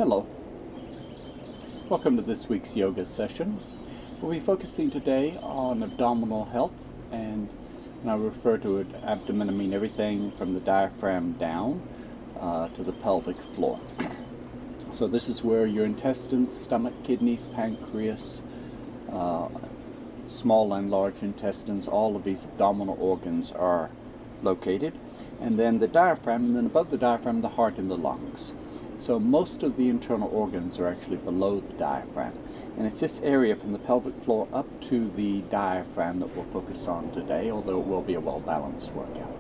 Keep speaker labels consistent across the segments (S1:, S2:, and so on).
S1: Hello. Welcome to this week's yoga session. We'll be focusing today on abdominal health, and when I refer to it, abdomen, I mean everything from the diaphragm down to the pelvic floor. So this is where your intestines, stomach, kidneys, pancreas, small and large intestines, all of these abdominal organs are located. And then the diaphragm, and then above the diaphragm, the heart and the lungs. So most of the internal organs are actually below the diaphragm. And it's this area from the pelvic floor up to the diaphragm that we'll focus on today, although it will be a well-balanced workout.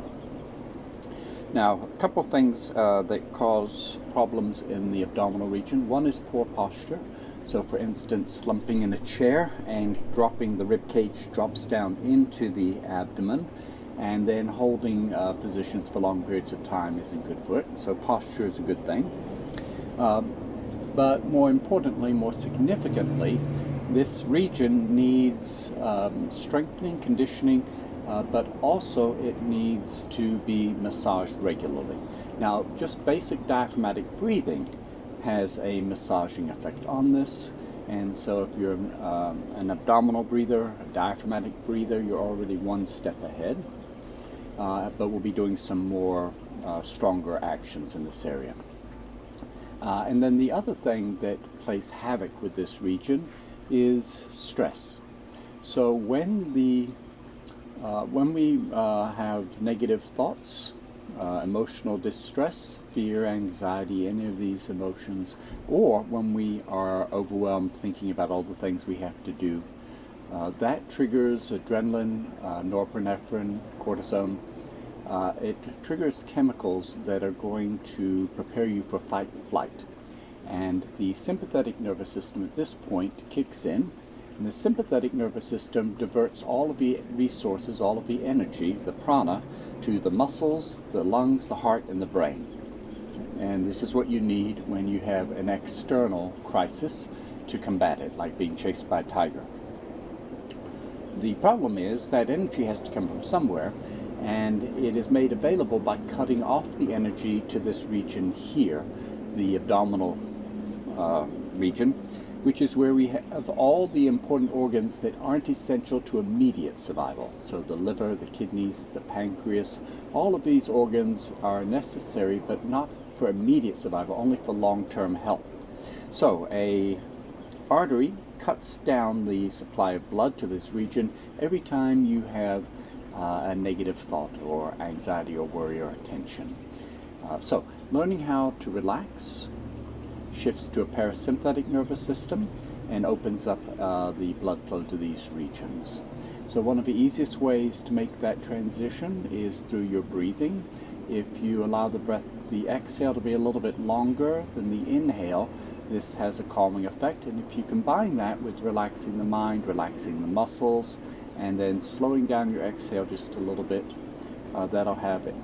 S1: Now, a couple of things that cause problems in the abdominal region. One is poor posture. So for instance, slumping in a chair and dropping the rib cage drops down into the abdomen, and then holding positions for long periods of time isn't good for it. So posture is a good thing. But more importantly, more significantly, this region needs strengthening, conditioning, but also it needs to be massaged regularly. Now, just basic diaphragmatic breathing has a massaging effect on this. And so if you're an abdominal breather, a diaphragmatic breather, you're already one step ahead. But we'll be doing some more stronger actions in this area. And then the other thing that plays havoc with this region is stress. So when we have negative thoughts, emotional distress, fear, anxiety, any of these emotions, or when we are overwhelmed thinking about all the things we have to do, that triggers adrenaline, norepinephrine, cortisone. It triggers chemicals that are going to prepare you for fight and flight. And the sympathetic nervous system at this point kicks in, and the sympathetic nervous system diverts all of the resources, all of the energy, the prana, to the muscles, the lungs, the heart, and the brain. And this is what you need when you have an external crisis to combat it, like being chased by a tiger. The problem is that energy has to come from somewhere, and it is made available by cutting off the energy to this region here, the abdominal region, which is where we have all the important organs that aren't essential to immediate survival. So the liver, the kidneys, the pancreas, all of these organs are necessary, but not for immediate survival, only for long-term health. So a artery cuts down the supply of blood to this region every time you have a negative thought or anxiety or worry or tension. So learning how to relax shifts to a parasympathetic nervous system and opens up the blood flow to these regions. So one of the easiest ways to make that transition is through your breathing. If you allow the exhale to be a little bit longer than the inhale, this has a calming effect. And if you combine that with relaxing the mind, relaxing the muscles, and then slowing down your exhale just a little bit, that'll have a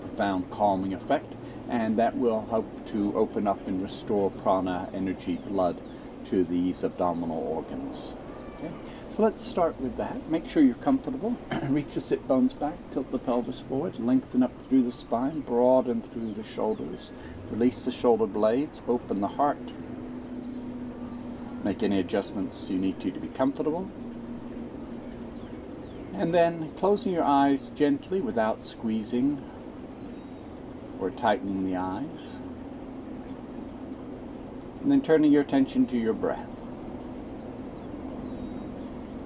S1: profound calming effect, and that will help to open up and restore prana, energy, blood to these abdominal organs. Okay? So let's start with that. Make sure you're comfortable. Reach the sit bones back, tilt the pelvis forward, lengthen up through the spine, broaden through the shoulders, release the shoulder blades, open the heart. Make any adjustments you need to be comfortable. And then closing your eyes gently without squeezing or tightening the eyes. And then turning your attention to your breath.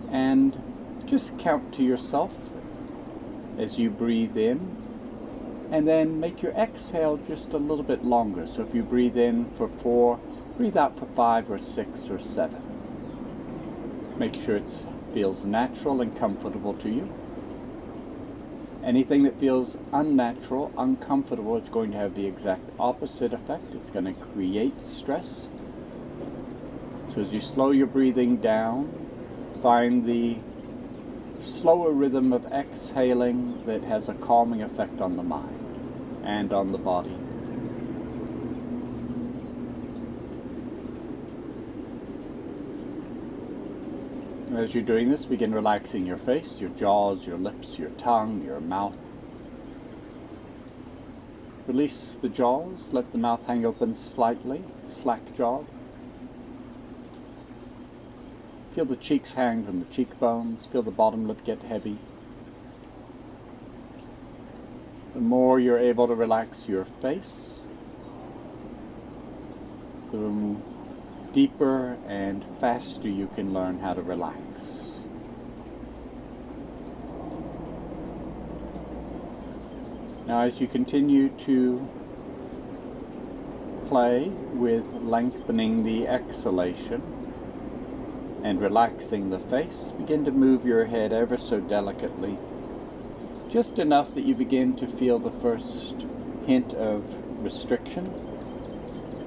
S1: And just count to yourself as you breathe in. And then make your exhale just a little bit longer. So if you breathe in for 4, breathe out for 5 or 6 or 7. Make sure it feels natural and comfortable to you. Anything that feels unnatural, uncomfortable, is going to have the exact opposite effect. It's going to create stress. So as you slow your breathing down, find the slower rhythm of exhaling that has a calming effect on the mind and on the body. As you're doing this, begin relaxing your face, your jaws, your lips, your tongue, your mouth. Release the jaws, let the mouth hang open slightly, slack jaw. Feel the cheeks hang from the cheekbones, feel the bottom lip get heavy. The more you're able to relax your face, the deeper and faster you can learn how to relax. Now, as you continue to play with lengthening the exhalation and relaxing the face, begin to move your head ever so delicately, just enough that you begin to feel the first hint of restriction.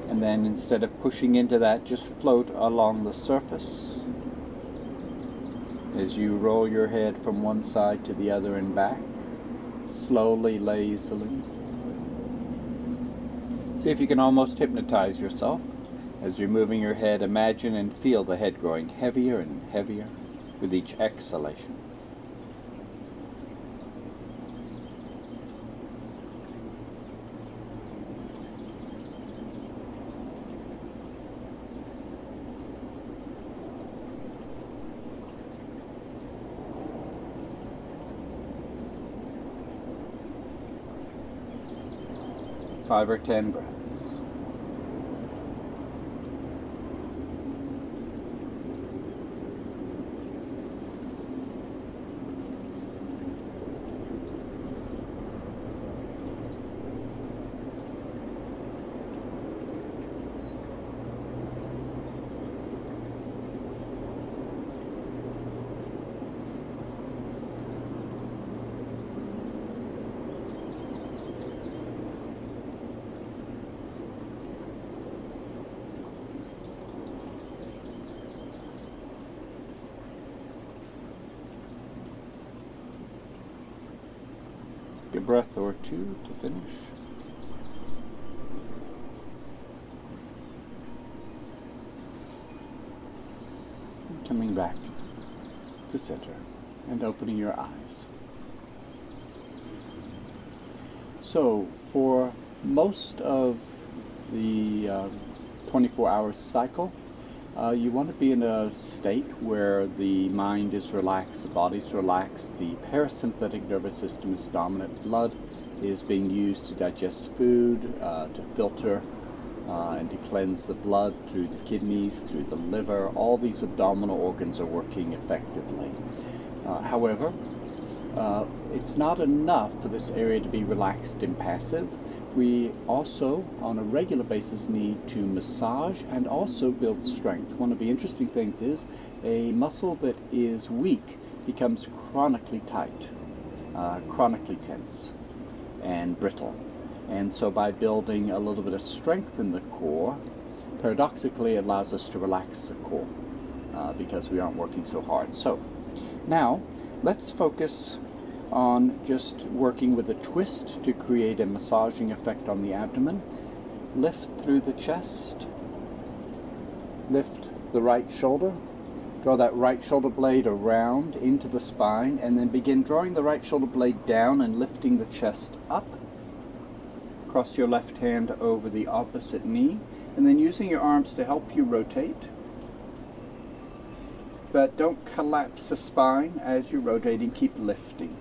S1: And then instead of pushing into that, just float along the surface as you roll your head from one side to the other and back, slowly, lazily. See if you can almost hypnotize yourself. As you're moving your head, imagine and feel the head growing heavier and heavier with each exhalation. Five or 10 breaths. A breath or two to finish. And coming back to center and opening your eyes. So for most of the 24-hour cycle, you want to be in a state where the mind is relaxed, the body's relaxed, the parasympathetic nervous system is dominant, blood is being used to digest food, to filter and to cleanse the blood through the kidneys, through the liver. All these abdominal organs are working effectively. However, it's not enough for this area to be relaxed and passive. We also, on a regular basis, need to massage and also build strength. One of the interesting things is a muscle that is weak becomes chronically tight, chronically tense and brittle. And so by building a little bit of strength in the core, paradoxically it allows us to relax the core because we aren't working so hard. So now let's focus on just working with a twist to create a massaging effect on the abdomen. Lift through the chest, lift the right shoulder, draw that right shoulder blade around into the spine, and then begin drawing the right shoulder blade down and lifting the chest up. Cross your left hand over the opposite knee, and then using your arms to help you rotate. But don't collapse the spine as you're rotating, keep lifting.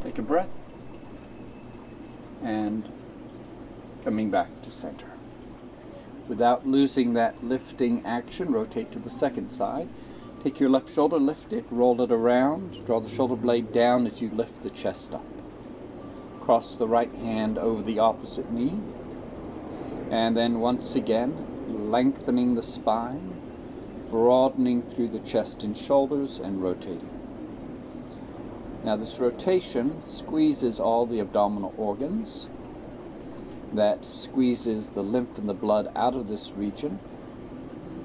S1: Take a breath, and coming back to center. Without losing that lifting action, rotate to the second side. Take your left shoulder, lift it, roll it around, draw the shoulder blade down as you lift the chest up. Cross the right hand over the opposite knee, and then once again, lengthening the spine, broadening through the chest and shoulders, and rotating. Now this rotation squeezes all the abdominal organs. That squeezes the lymph and the blood out of this region.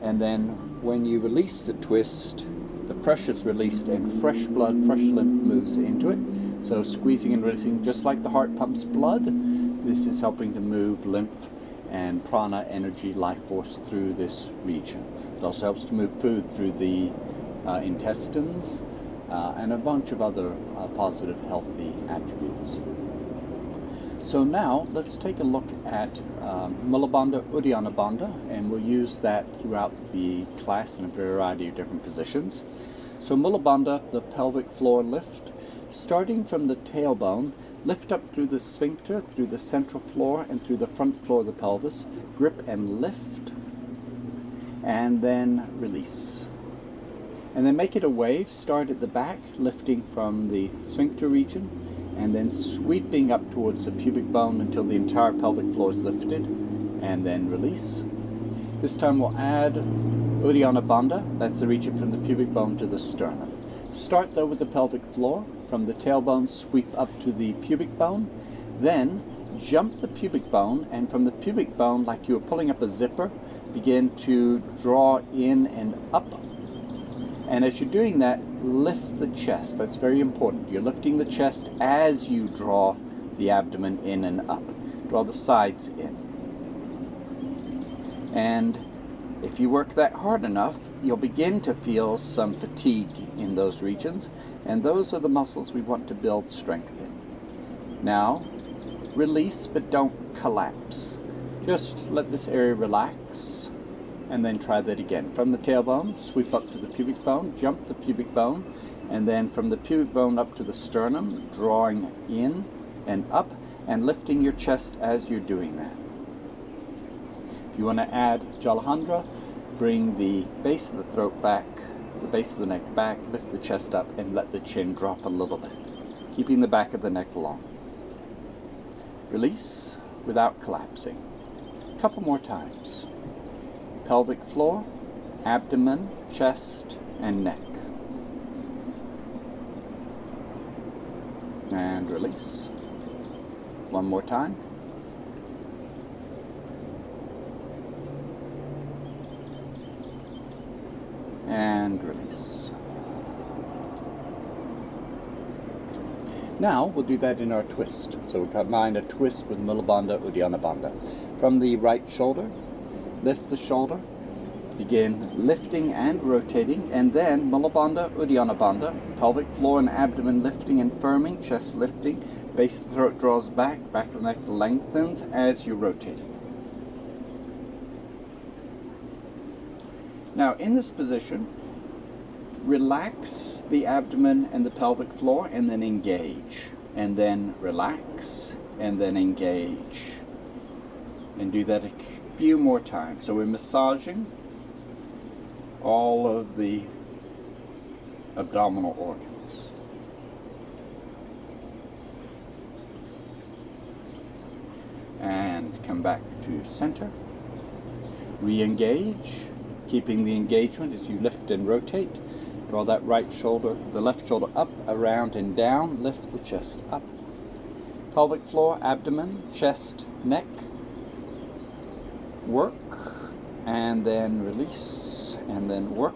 S1: And then when you release the twist, the pressure is released and fresh blood, fresh lymph moves into it. So squeezing and releasing, just like the heart pumps blood, this is helping to move lymph and prana, energy, life force, through this region. It also helps to move food through the intestines, and a bunch of other positive, healthy attributes. So now let's take a look at Mula Bandha, Uddiyana Bandha, and we'll use that throughout the class in a variety of different positions. So Mula Bandha, the pelvic floor lift, starting from the tailbone, lift up through the sphincter, through the central floor, and through the front floor of the pelvis. Grip and lift, and then release. And then make it a wave. Start at the back, lifting from the sphincter region, and then sweeping up towards the pubic bone until the entire pelvic floor is lifted, and then release. This time we'll add Uddiyana Bandha, that's the reaching from the pubic bone to the sternum. Start though with the pelvic floor. From the tailbone, sweep up to the pubic bone, then jump the pubic bone, and from the pubic bone, like you were pulling up a zipper, begin to draw in and up. And as you're doing that, lift the chest. That's very important. You're lifting the chest as you draw the abdomen in and up. Draw the sides in. And if you work that hard enough, you'll begin to feel some fatigue in those regions, and those are the muscles we want to build strength in. Now, release, but don't collapse. Just let this area relax, and then try that again. From the tailbone, sweep up to the pubic bone, jump the pubic bone, and then from the pubic bone up to the sternum, drawing in and up, and lifting your chest as you're doing that. If you want to add Jalahandra, bring the base of the throat back, the base of the neck back, lift the chest up, and let the chin drop a little bit, keeping the back of the neck long. Release without collapsing. A couple more times. Pelvic floor, abdomen, chest, and neck. And release. One more time. And release. Now we'll do that in our twist. So we'll combine a twist with Mula Bandha, Uddiyana Bandha. From the right shoulder, lift the shoulder, begin lifting and rotating, and then Mula Bandha, Uddiyana Bandha, pelvic floor and abdomen lifting and firming, chest lifting, base of the throat draws back, back of the neck lengthens as you rotate. Now in this position, relax the abdomen and the pelvic floor, and then engage, and then relax, and then engage, and do that a few more times. So we're massaging all of the abdominal organs. And come back to center. Re-engage, keeping the engagement as you lift and rotate. Draw that right shoulder, the left shoulder up, around and down. Lift the chest up. Pelvic floor, abdomen, chest, neck. Work, and then release, and then work,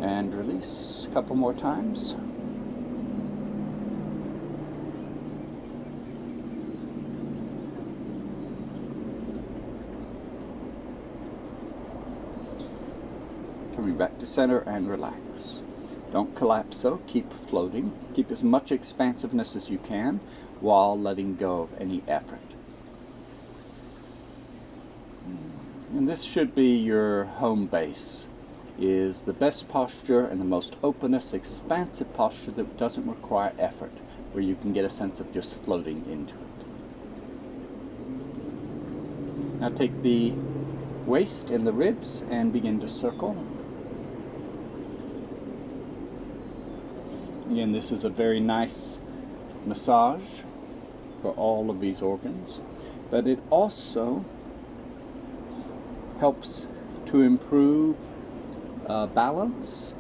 S1: and release. A couple more times. Coming back to center and relax. Don't collapse though, keep floating. Keep as much expansiveness as you can while letting go of any effort. And this should be your home base, is the best posture and the most openness, expansive posture that doesn't require effort, where you can get a sense of just floating into it. Now take the waist and the ribs and begin to circle. Again, this is a very nice massage for all of these organs, but it also helps to improve balance,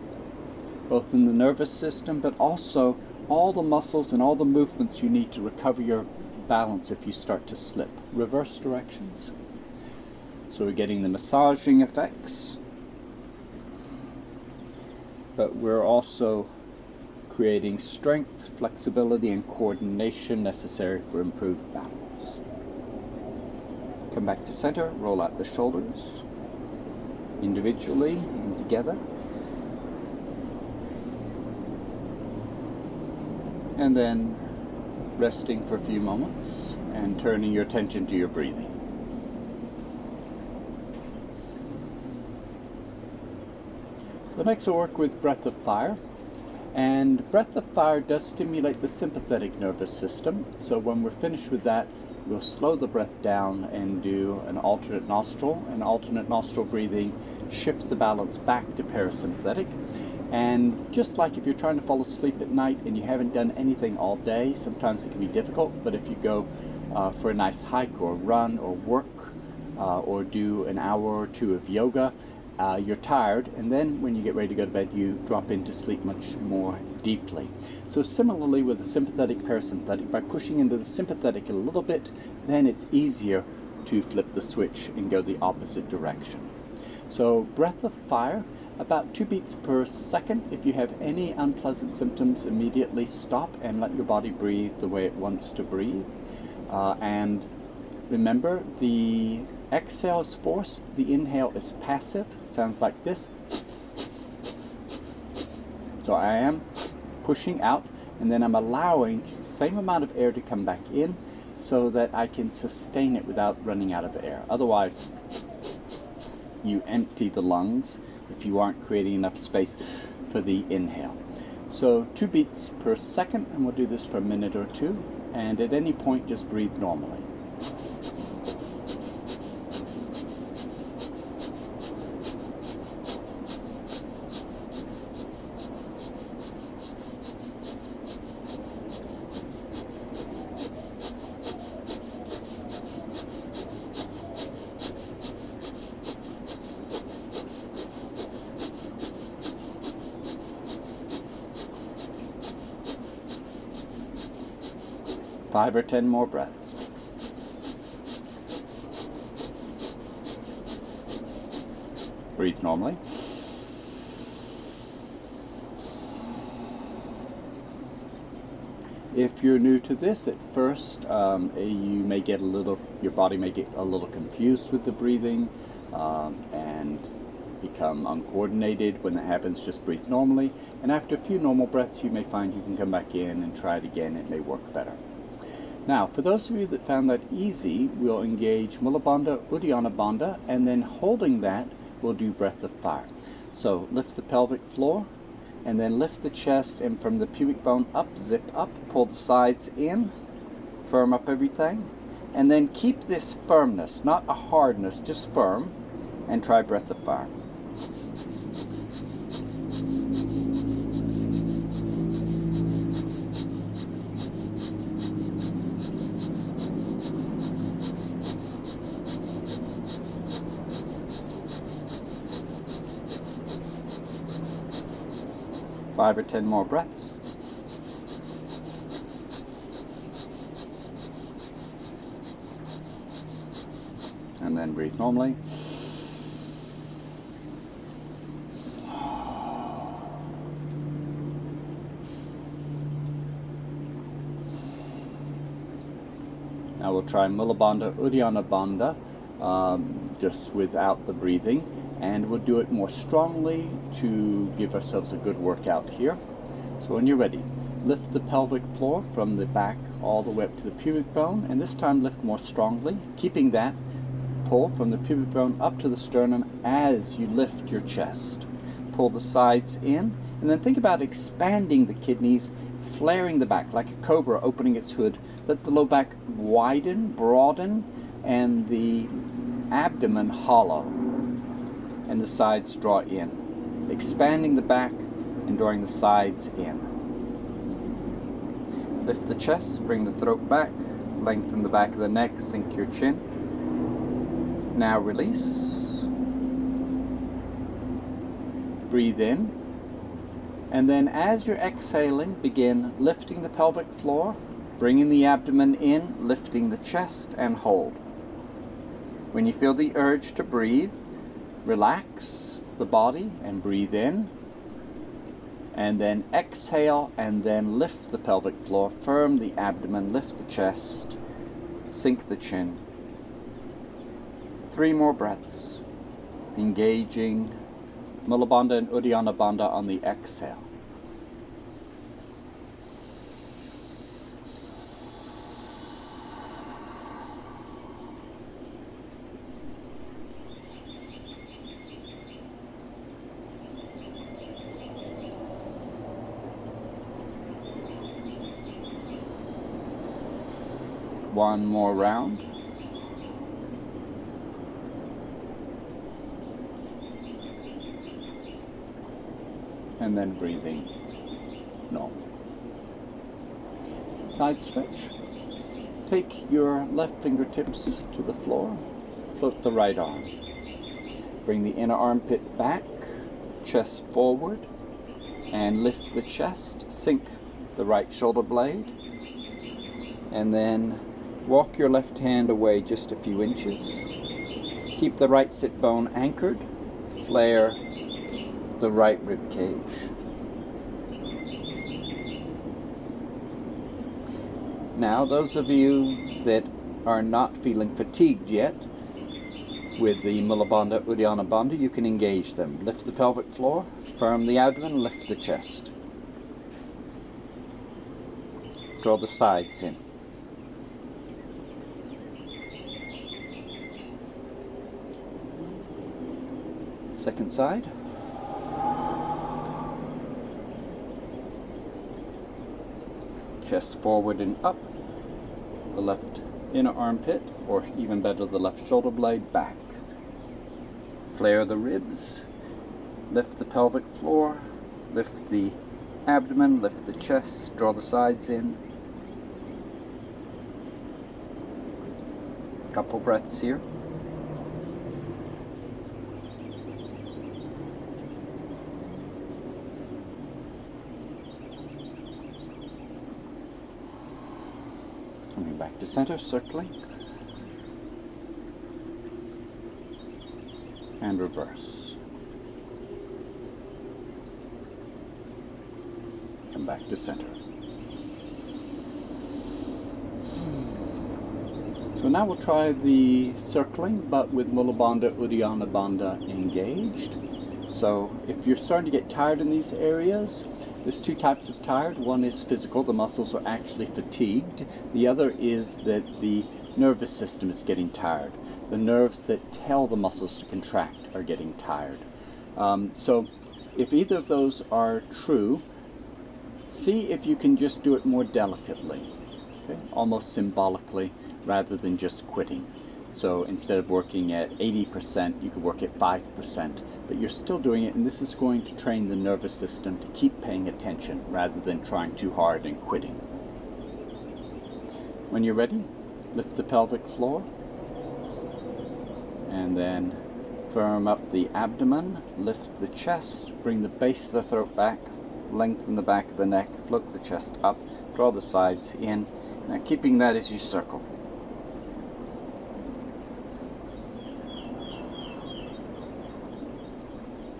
S1: both in the nervous system, but also all the muscles and all the movements you need to recover your balance if you start to slip. Reverse directions. So we're getting the massaging effects, but we're also creating strength, flexibility, and coordination necessary for improved balance. Come back to center, roll out the shoulders individually and together. and then resting for a few moments and turning your attention to your breathing. So next we'll work with breath of fire. And breath of fire does stimulate the sympathetic nervous system. So when we're finished with that, we'll slow the breath down and do an alternate nostril. And alternate nostril breathing shifts the balance back to parasympathetic. And just like if you're trying to fall asleep at night and you haven't done anything all day, sometimes it can be difficult. But if you go for a nice hike or run or work or do an hour or two of yoga, you're tired, and then when you get ready to go to bed, you drop into sleep much more deeply. So similarly with the sympathetic parasympathetic, by pushing into the sympathetic a little bit, then it's easier to flip the switch and go the opposite direction. So breath of fire, about 2 beats per second. If you have any unpleasant symptoms, immediately stop and let your body breathe the way it wants to breathe. And remember, the exhale is forced, the inhale is passive. Sounds like this. So I am pushing out, and then I'm allowing the same amount of air to come back in so that I can sustain it without running out of air. Otherwise, you empty the lungs if you aren't creating enough space for the inhale. So 2 beats per second, and we'll do this for a minute or two, and at any point just breathe normally. Five or 10 more breaths. Breathe normally. If you're new to this, at first you may get your body may get a little confused with the breathing and become uncoordinated. When that happens, just breathe normally. And after a few normal breaths, you may find you can come back in and try it again. It may work better. Now, for those of you that found that easy, we'll engage Mula Bandha, Uddiyana Bandha, and then holding that, we'll do breath of fire. So lift the pelvic floor, and then lift the chest, and from the pubic bone up, zip up, pull the sides in, firm up everything, and then keep this firmness, not a hardness, just firm, and try breath of fire. Five or 10 more breaths. And then breathe normally. Now we'll try Mula Bandha, Uddiyana Bandha, just without the breathing. And we'll do it more strongly to give ourselves a good workout here. So when you're ready, lift the pelvic floor from the back all the way up to the pubic bone, and this time lift more strongly, keeping that pull from the pubic bone up to the sternum as you lift your chest. Pull the sides in, and then think about expanding the kidneys, flaring the back like a cobra opening its hood. Let the low back widen, broaden, and the abdomen hollow, and the sides draw in, expanding the back and drawing the sides in. Lift the chest, bring the throat back, lengthen the back of the neck, sink your chin. Now release. Breathe in, and then as you're exhaling, begin lifting the pelvic floor, bringing the abdomen in, lifting the chest, and hold. When you feel the urge to breathe, relax the body and breathe in, and then exhale, and then lift the pelvic floor, firm the abdomen, lift the chest, sink the chin. 3 more breaths, engaging Mula Bandha and Uddiyana Bandha on the exhale. One more round. And then breathing normal. Side stretch. Take your left fingertips to the floor. Float the right arm. Bring the inner armpit back, chest forward, and lift the chest. Sink the right shoulder blade. And then walk your left hand away just a few inches. Keep the right sit bone anchored. Flare the right rib cage. Now, those of you that are not feeling fatigued yet with the Mula Bandha, Uddiyana Bandha, you can engage them. Lift the pelvic floor, firm the abdomen, lift the chest. Draw the sides in. Second side. Chest forward and up. The left inner armpit, or even better, the left shoulder blade back. Flare the ribs. Lift the pelvic floor. Lift the abdomen, lift the chest, draw the sides in. Couple breaths here. Coming back to center, circling. And reverse. Come back to center. So now we'll try the circling, but with Mula Bandha, Uddiyana Bandha engaged. So if you're starting to get tired in these areas, there's two types of tired. One is physical, the muscles are actually fatigued. The other is that the nervous system is getting tired. The nerves that tell the muscles to contract are getting tired. So if either of those are true, see if you can just do it more delicately, okay? Almost symbolically, rather than just quitting. So instead of working at 80%, you could work at 5%, but you're still doing it, and this is going to train the nervous system to keep paying attention rather than trying too hard and quitting. When you're ready, lift the pelvic floor, and then firm up the abdomen, lift the chest, bring the base of the throat back, lengthen the back of the neck, float the chest up, draw the sides in. Now keeping that as you circle.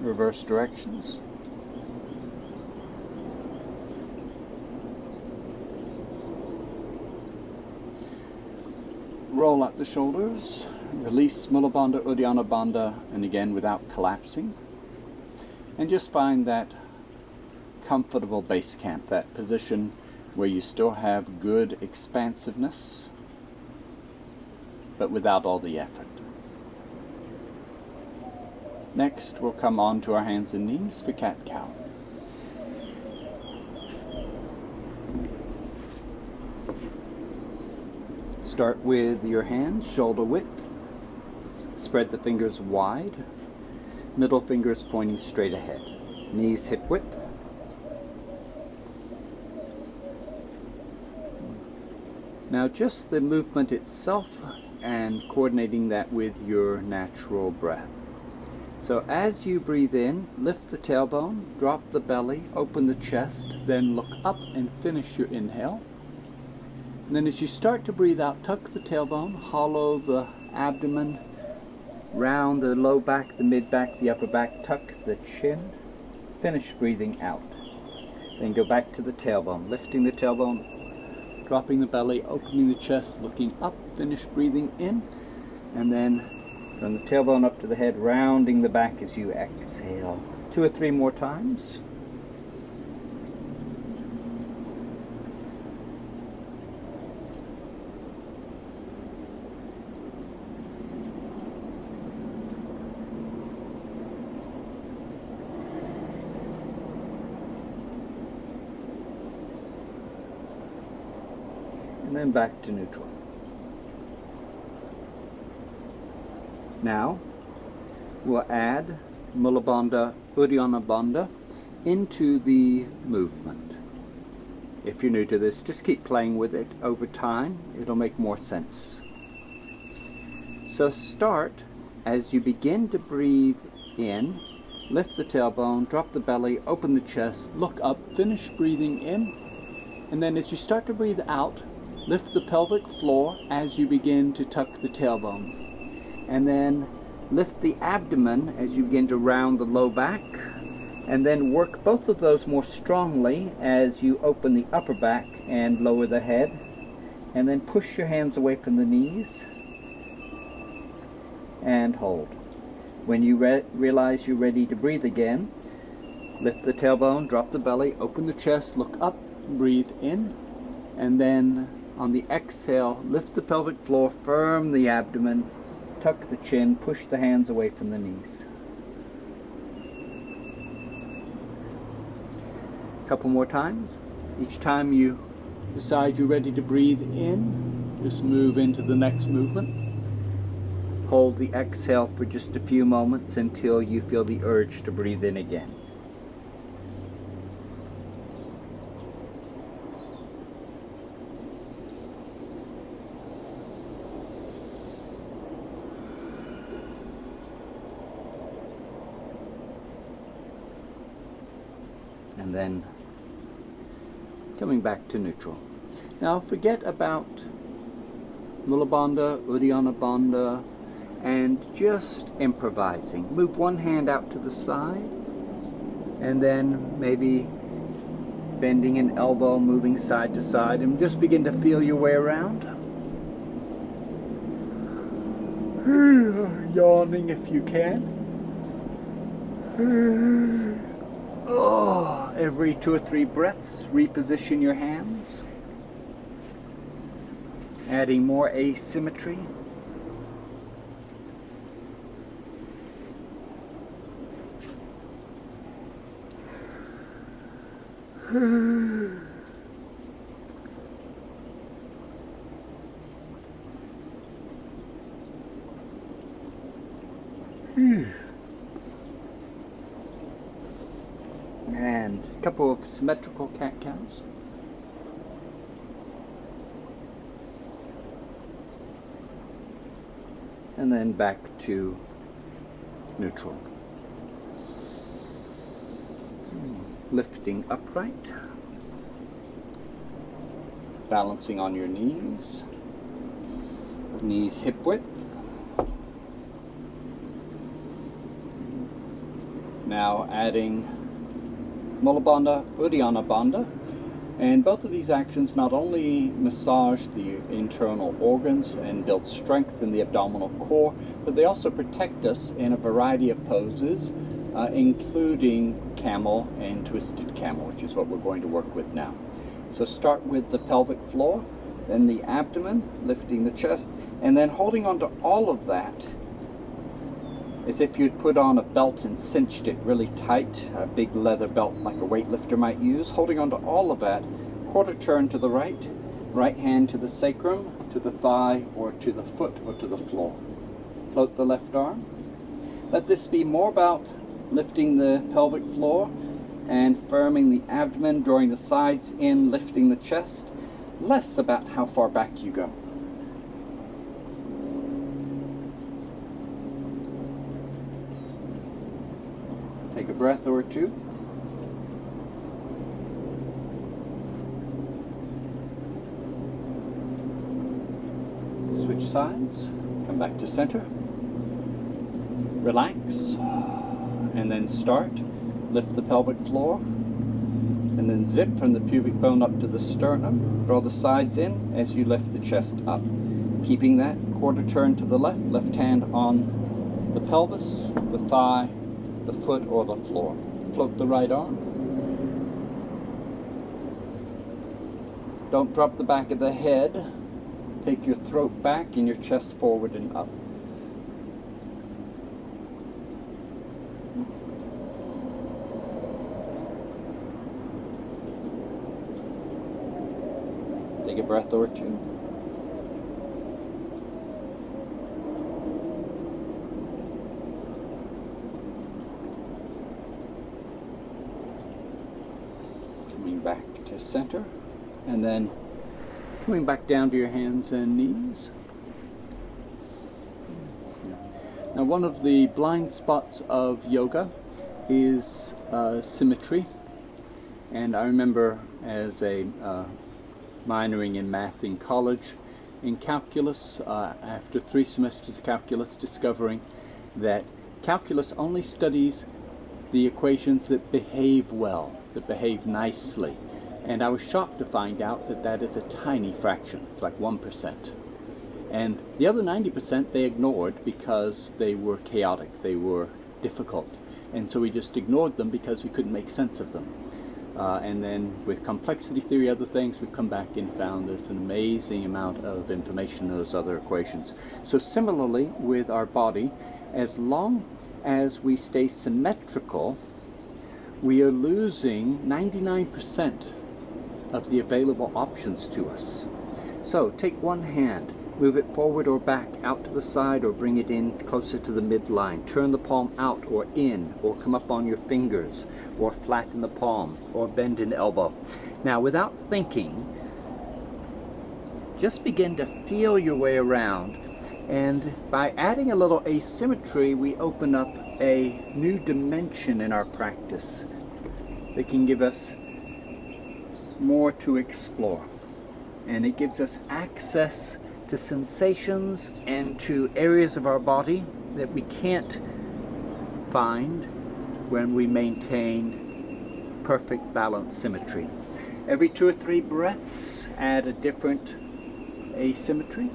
S1: Reverse directions. Roll out the shoulders, release Mula Bandha, Uddiyana Bandha, and again without collapsing. And just find that comfortable base camp, that position where you still have good expansiveness, but without all the effort. Next, we'll come on to our hands and knees for cat-cow. Start with your hands shoulder width. Spread the fingers wide. Middle fingers pointing straight ahead. Knees hip width. Now just the movement itself and coordinating that with your natural breath. So as you breathe in, lift the tailbone, drop the belly, open the chest, then look up and finish your inhale. And then as you start to breathe out, tuck the tailbone, hollow the abdomen, round the low back, the mid back, the upper back, tuck the chin, finish breathing out. Then go back to the tailbone, lifting the tailbone, dropping the belly, opening the chest, looking up, finish breathing in, and then turn the tailbone up to the head, rounding the back as you exhale. 2 or 3 more times. And then back to neutral. Now we'll add Mula Bandha, Uddiyana Bandha into the movement. If you're new to this, just keep playing with it. Over time, it'll make more sense. So start as you begin to breathe in, lift the tailbone, drop the belly, open the chest, look up, finish breathing in, and then as you start to breathe out, lift the pelvic floor as you begin to tuck the tailbone. And then lift the abdomen as you begin to round the low back, and then work both of those more strongly as you open the upper back and lower the head. And then push your hands away from the knees and hold. When you realize you're ready to breathe again, lift the tailbone, drop the belly, open the chest, look up, breathe in, and then on the exhale, lift the pelvic floor, firm the abdomen, tuck the chin, push the hands away from the knees. A couple more times. Each time you decide you're ready to breathe in, just move into the next movement. Hold the exhale for just a few moments until you feel the urge to breathe in again. And then coming back to neutral. Now forget about Mula Bandha, Uddiyana Bandha, and just improvising. Move one hand out to the side, and then maybe bending an elbow, moving side to side, and just begin to feel your way around. Yawning if you can. Oh, every 2 or 3 breaths, reposition your hands, adding more asymmetry. And a couple of symmetrical cat-cows. And then back to neutral. Lifting upright. Balancing on your knees. Knees hip width. Now adding Mula Bandha, Uddiyana Bandha, and both of these actions not only massage the internal organs and build strength in the abdominal core, but they also protect us in a variety of poses, including camel and twisted camel, which is what we're going to work with now. So start with the pelvic floor, then the abdomen, lifting the chest, and then holding on to all of that as if you'd put on a belt and cinched it really tight, a big leather belt like a weightlifter might use, holding on to all of that, quarter turn to the right, right hand to the sacrum, to the thigh, or to the foot, or to the floor. Float the left arm. Let this be more about lifting the pelvic floor and firming the abdomen, drawing the sides in, lifting the chest, less about how far back you go. Take a breath or two. Switch sides. Come back to center. Relax. And then start. Lift the pelvic floor. And then zip from the pubic bone up to the sternum. Draw the sides in as you lift the chest up. Keeping that quarter turn to the left. Left hand on the pelvis, the thigh, the foot, or the floor. Float the right arm. Don't drop the back of the head. Take your throat back and your chest forward and up. Take a breath or two. back to center, and then coming back down to your hands and knees. Now, one of the blind spots of yoga is symmetry, and I remember as a minoring in math in college, in calculus, after 3 semesters of calculus, discovering that calculus only studies the equations that behave well, that behave nicely. And I was shocked to find out that that is a tiny fraction. It's like 1%. And the other 90% they ignored because they were chaotic, they were difficult. And so we just ignored them because we couldn't make sense of them. And then with complexity theory, other things, we've come back and found there's an amazing amount of information in those other equations. So similarly with our body, as long as we stay symmetrical, we are losing 99% of the available options to us. So take one hand, move it forward or back, out to the side, or bring it in closer to the midline. Turn the palm out or in, or come up on your fingers, or flatten the palm, or bend an elbow. Now, without thinking, just begin to feel your way around. And by adding a little asymmetry, we open up a new dimension in our practice that can give us more to explore. And it gives us access to sensations and to areas of our body that we can't find when we maintain perfect balance symmetry. Every 2 or 3 breaths, add a different asymmetry.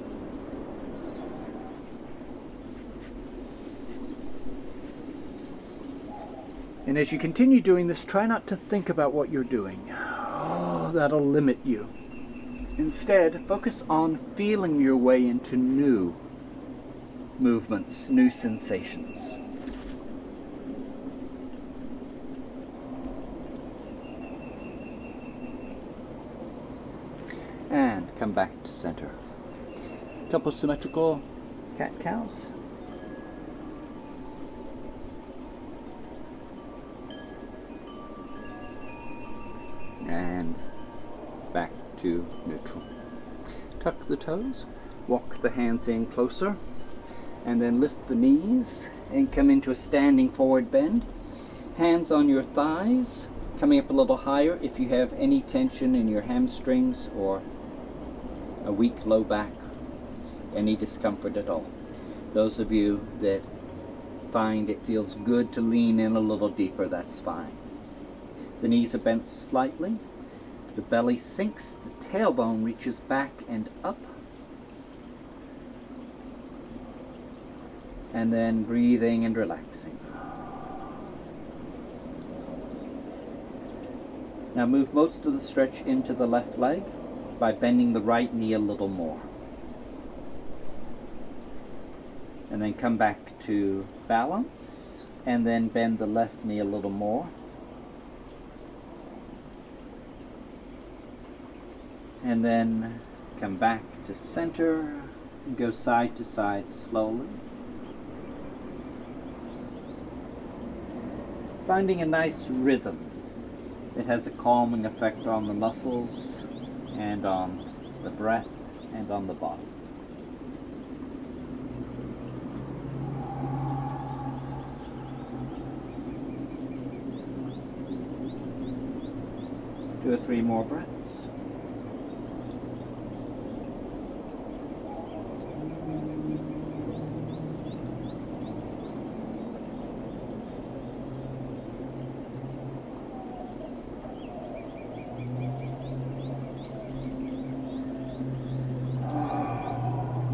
S1: And as you continue doing this, try not to think about what you're doing. Oh, that'll limit you. Instead, focus on feeling your way into new movements, new sensations. And come back to center. A couple of symmetrical cat-cows. And back to neutral. Tuck the toes, walk the hands in closer, and then lift the knees and come into a standing forward bend. Hands on your thighs, coming up a little higher if you have any tension in your hamstrings or a weak low back, any discomfort at all. Those of you that find it feels good to lean in a little deeper, that's fine. The knees are bent slightly, the belly sinks, the tailbone reaches back and up, and then breathing and relaxing. Now move most of the stretch into the left leg by bending the right knee a little more. And then come back to balance, and then bend the left knee a little more. And then come back to center and go side to side slowly. Finding a nice rhythm that has a calming effect on the muscles and on the breath and on the body. Two or three more breaths.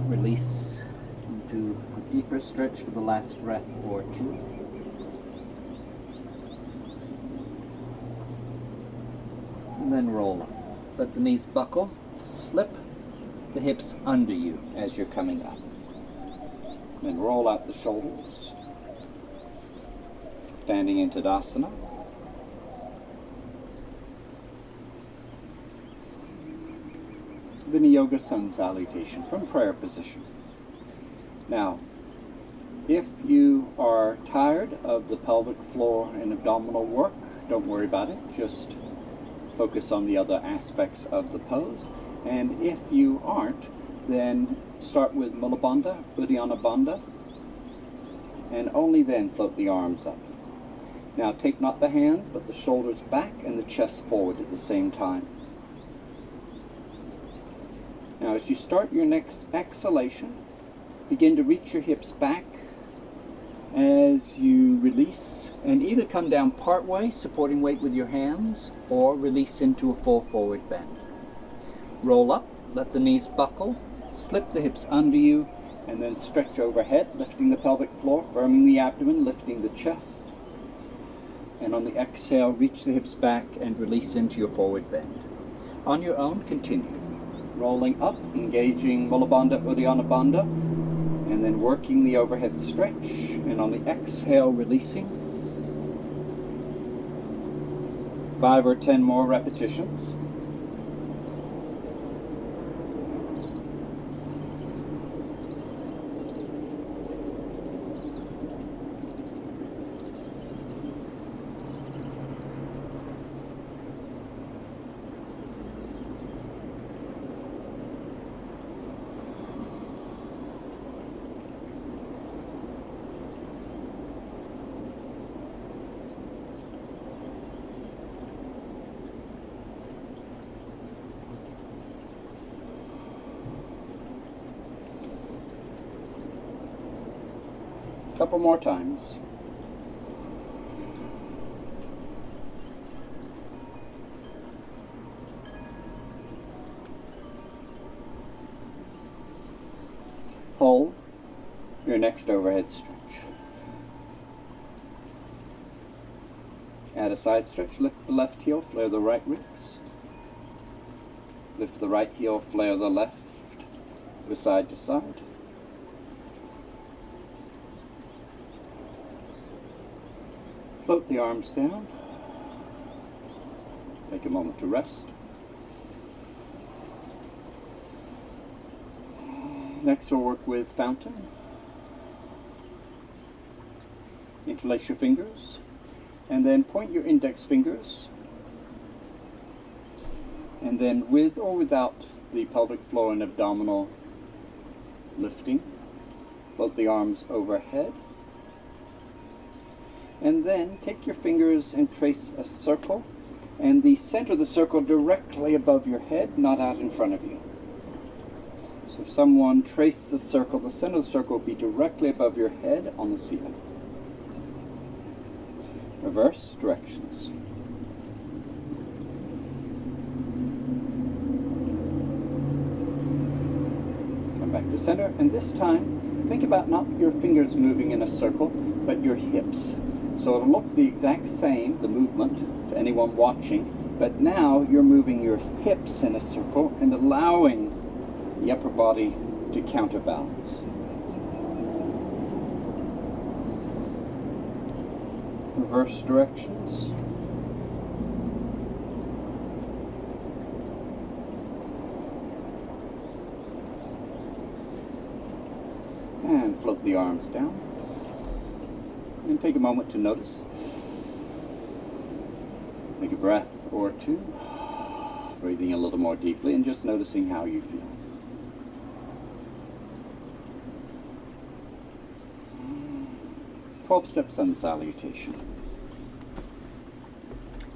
S1: Release into a deeper stretch for the last breath or two. And then roll up. Let the knees buckle, slip the hips under you as you're coming up. Then roll out the shoulders. Standing in Tadasana. Then a yoga sun salutation from prayer position. Now, if you are tired of the pelvic floor and abdominal work, don't worry about it. Just focus on the other aspects of the pose. And if you aren't, then start with Mula Bandha, Uddiyana Bandha, and only then float the arms up. Now take not the hands, but the shoulders back and the chest forward at the same time. Now as you start your next exhalation, begin to reach your hips back as you release, and either come down part way, supporting weight with your hands, or release into a full forward bend. Roll up, let the knees buckle, slip the hips under you, and then stretch overhead, lifting the pelvic floor, firming the abdomen, lifting the chest. And on the exhale, reach the hips back and release into your forward bend. On your own, continue. Rolling up, engaging Mula Bandha, Uddiyana Bandha, and then working the overhead stretch. And on the exhale, releasing. 5 or 10 more repetitions. Couple more times. Hold your next overhead stretch. Add a side stretch, lift the left heel, flare the right ribs. Lift the right heel, flare the left, go side to side. Float the arms down. Take a moment to rest. Next we'll work with fountain. Interlace your fingers and then point your index fingers, and then with or without the pelvic floor and abdominal lifting, float the arms overhead. And then take your fingers and trace a circle, and the center of the circle directly above your head, not out in front of you. So if someone traced the circle, the center of the circle will be directly above your head on the ceiling. Reverse directions. Come back to center, and this time think about not your fingers moving in a circle, but your hips. So it'll look the exact same, the movement, to anyone watching, but now you're moving your hips in a circle and allowing the upper body to counterbalance. Reverse directions. And float the arms down. And take a moment to notice. Take a breath or two, breathing a little more deeply and just noticing how you feel. "12 steps on salutation."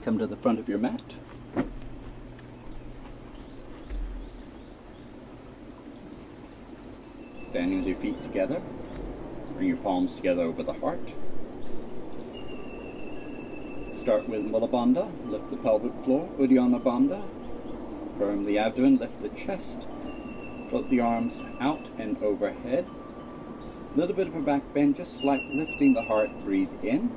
S1: Come to the front of your mat. Standing with your feet together. Bring your palms together over the heart. Start with Mula Bandha, lift the pelvic floor, Uddiyana Bandha, firm the abdomen, lift the chest, float the arms out and overhead. A little bit of a back bend, just slight lifting the heart, breathe in,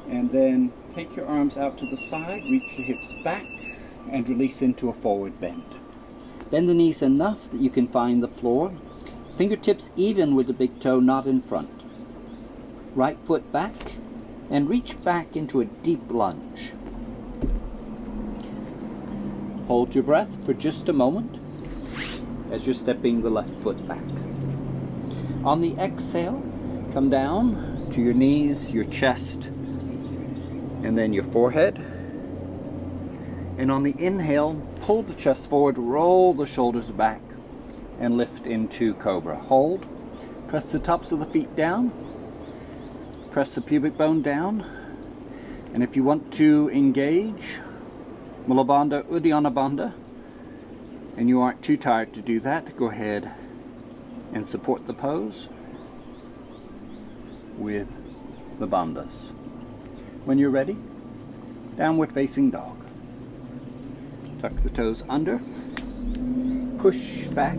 S1: and then take your arms out to the side, reach the hips back, and release into a forward bend. Bend the knees enough that you can find the floor, fingertips even with the big toe, not in front. Right foot back, and reach back into a deep lunge. Hold your breath for just a moment as you're stepping the left foot back. On the exhale, come down to your knees, your chest, and then your forehead. And on the inhale, pull the chest forward, roll the shoulders back, and lift into Cobra. Hold. Press the tops of the feet down. Press the pubic bone down. And if you want to engage Mula Bandha, Uddiyana Bandha, and you aren't too tired to do that, go ahead and support the pose with the bandhas. When you're ready, downward facing dog. Tuck the toes under, push back,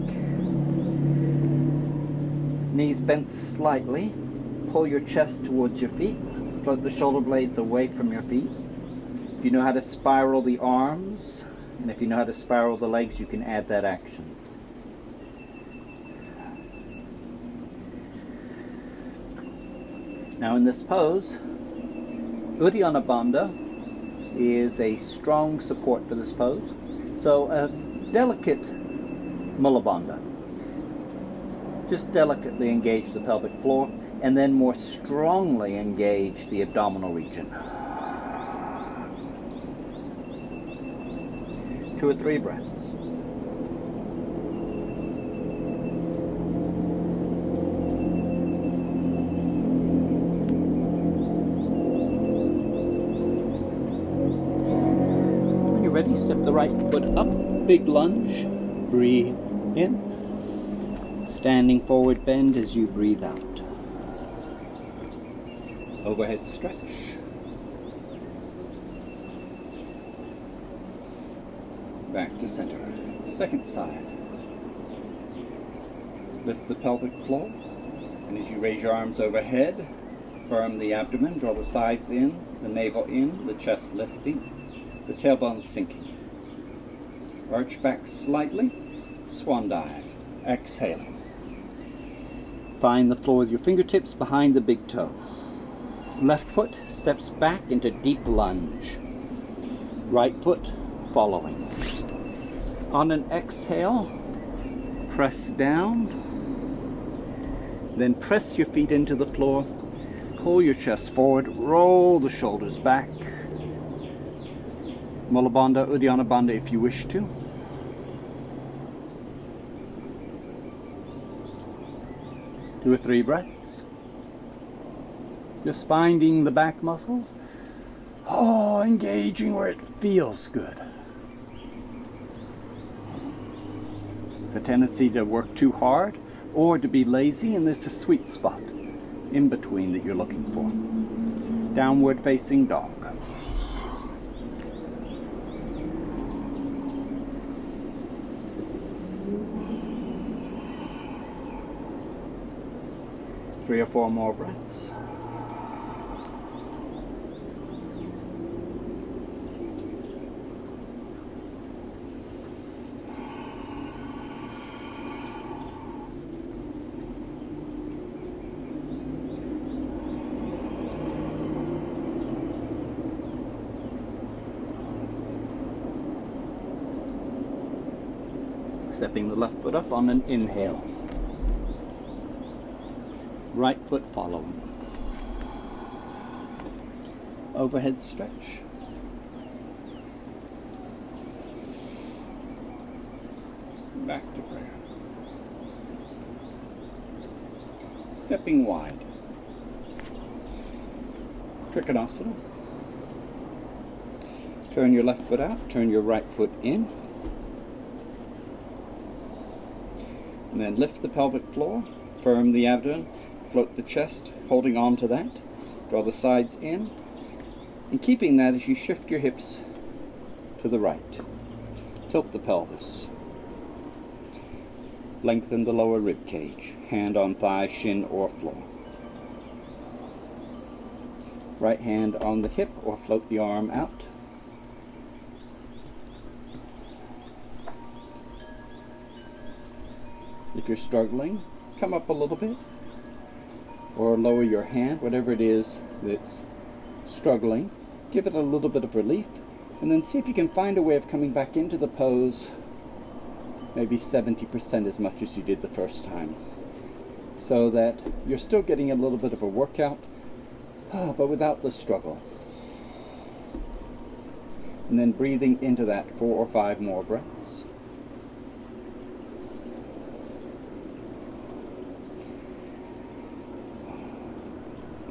S1: knees bent slightly, pull your chest towards your feet, float the shoulder blades away from your feet. If you know how to spiral the arms, and if you know how to spiral the legs, you can add that action. Now in this pose, Uddiyana Bandha is a strong support for this pose. So a delicate Mula Bandha. Just delicately engage the pelvic floor and then more strongly engage the abdominal region. 2 or 3 breaths. Ready? Step the right foot up, big lunge, breathe in, standing forward bend as you breathe out. Overhead stretch. Back to center. Second side. Lift the pelvic floor, and as you raise your arms overhead, firm the abdomen, draw the sides in, the navel in, the chest lifting. The tailbone sinking. Arch back slightly. Swan dive. Exhaling. Find the floor with your fingertips behind the big toe. Left foot steps back into deep lunge. Right foot following. On an exhale, press down. Then press your feet into the floor. Pull your chest forward. Roll the shoulders back. Mula Bandha, Uddiyana Bandha if you wish to. Two or 3 breaths. Just finding the back muscles. Oh, engaging where it feels good. It's a tendency to work too hard or to be lazy, and there's a sweet spot in between that you're looking for. Downward facing dog. Three or 4 more breaths. Stepping the left foot up on an inhale. Right foot following. Overhead stretch. Back to prayer. Stepping wide. Trikonasana. Turn your left foot out, turn your right foot in. And then lift the pelvic floor, firm the abdomen. Float the chest, holding on to that. Draw the sides in. And keeping that as you shift your hips to the right. Tilt the pelvis. Lengthen the lower rib cage. Hand on thigh, shin, or floor. Right hand on the hip or float the arm out. If you're struggling, come up a little bit. Or lower your hand, whatever it is that's struggling. Give it a little bit of relief, and then see if you can find a way of coming back into the pose maybe 70% as much as you did the first time, so that you're still getting a little bit of a workout, but without the struggle. And then breathing into that 4 or 5 more breaths.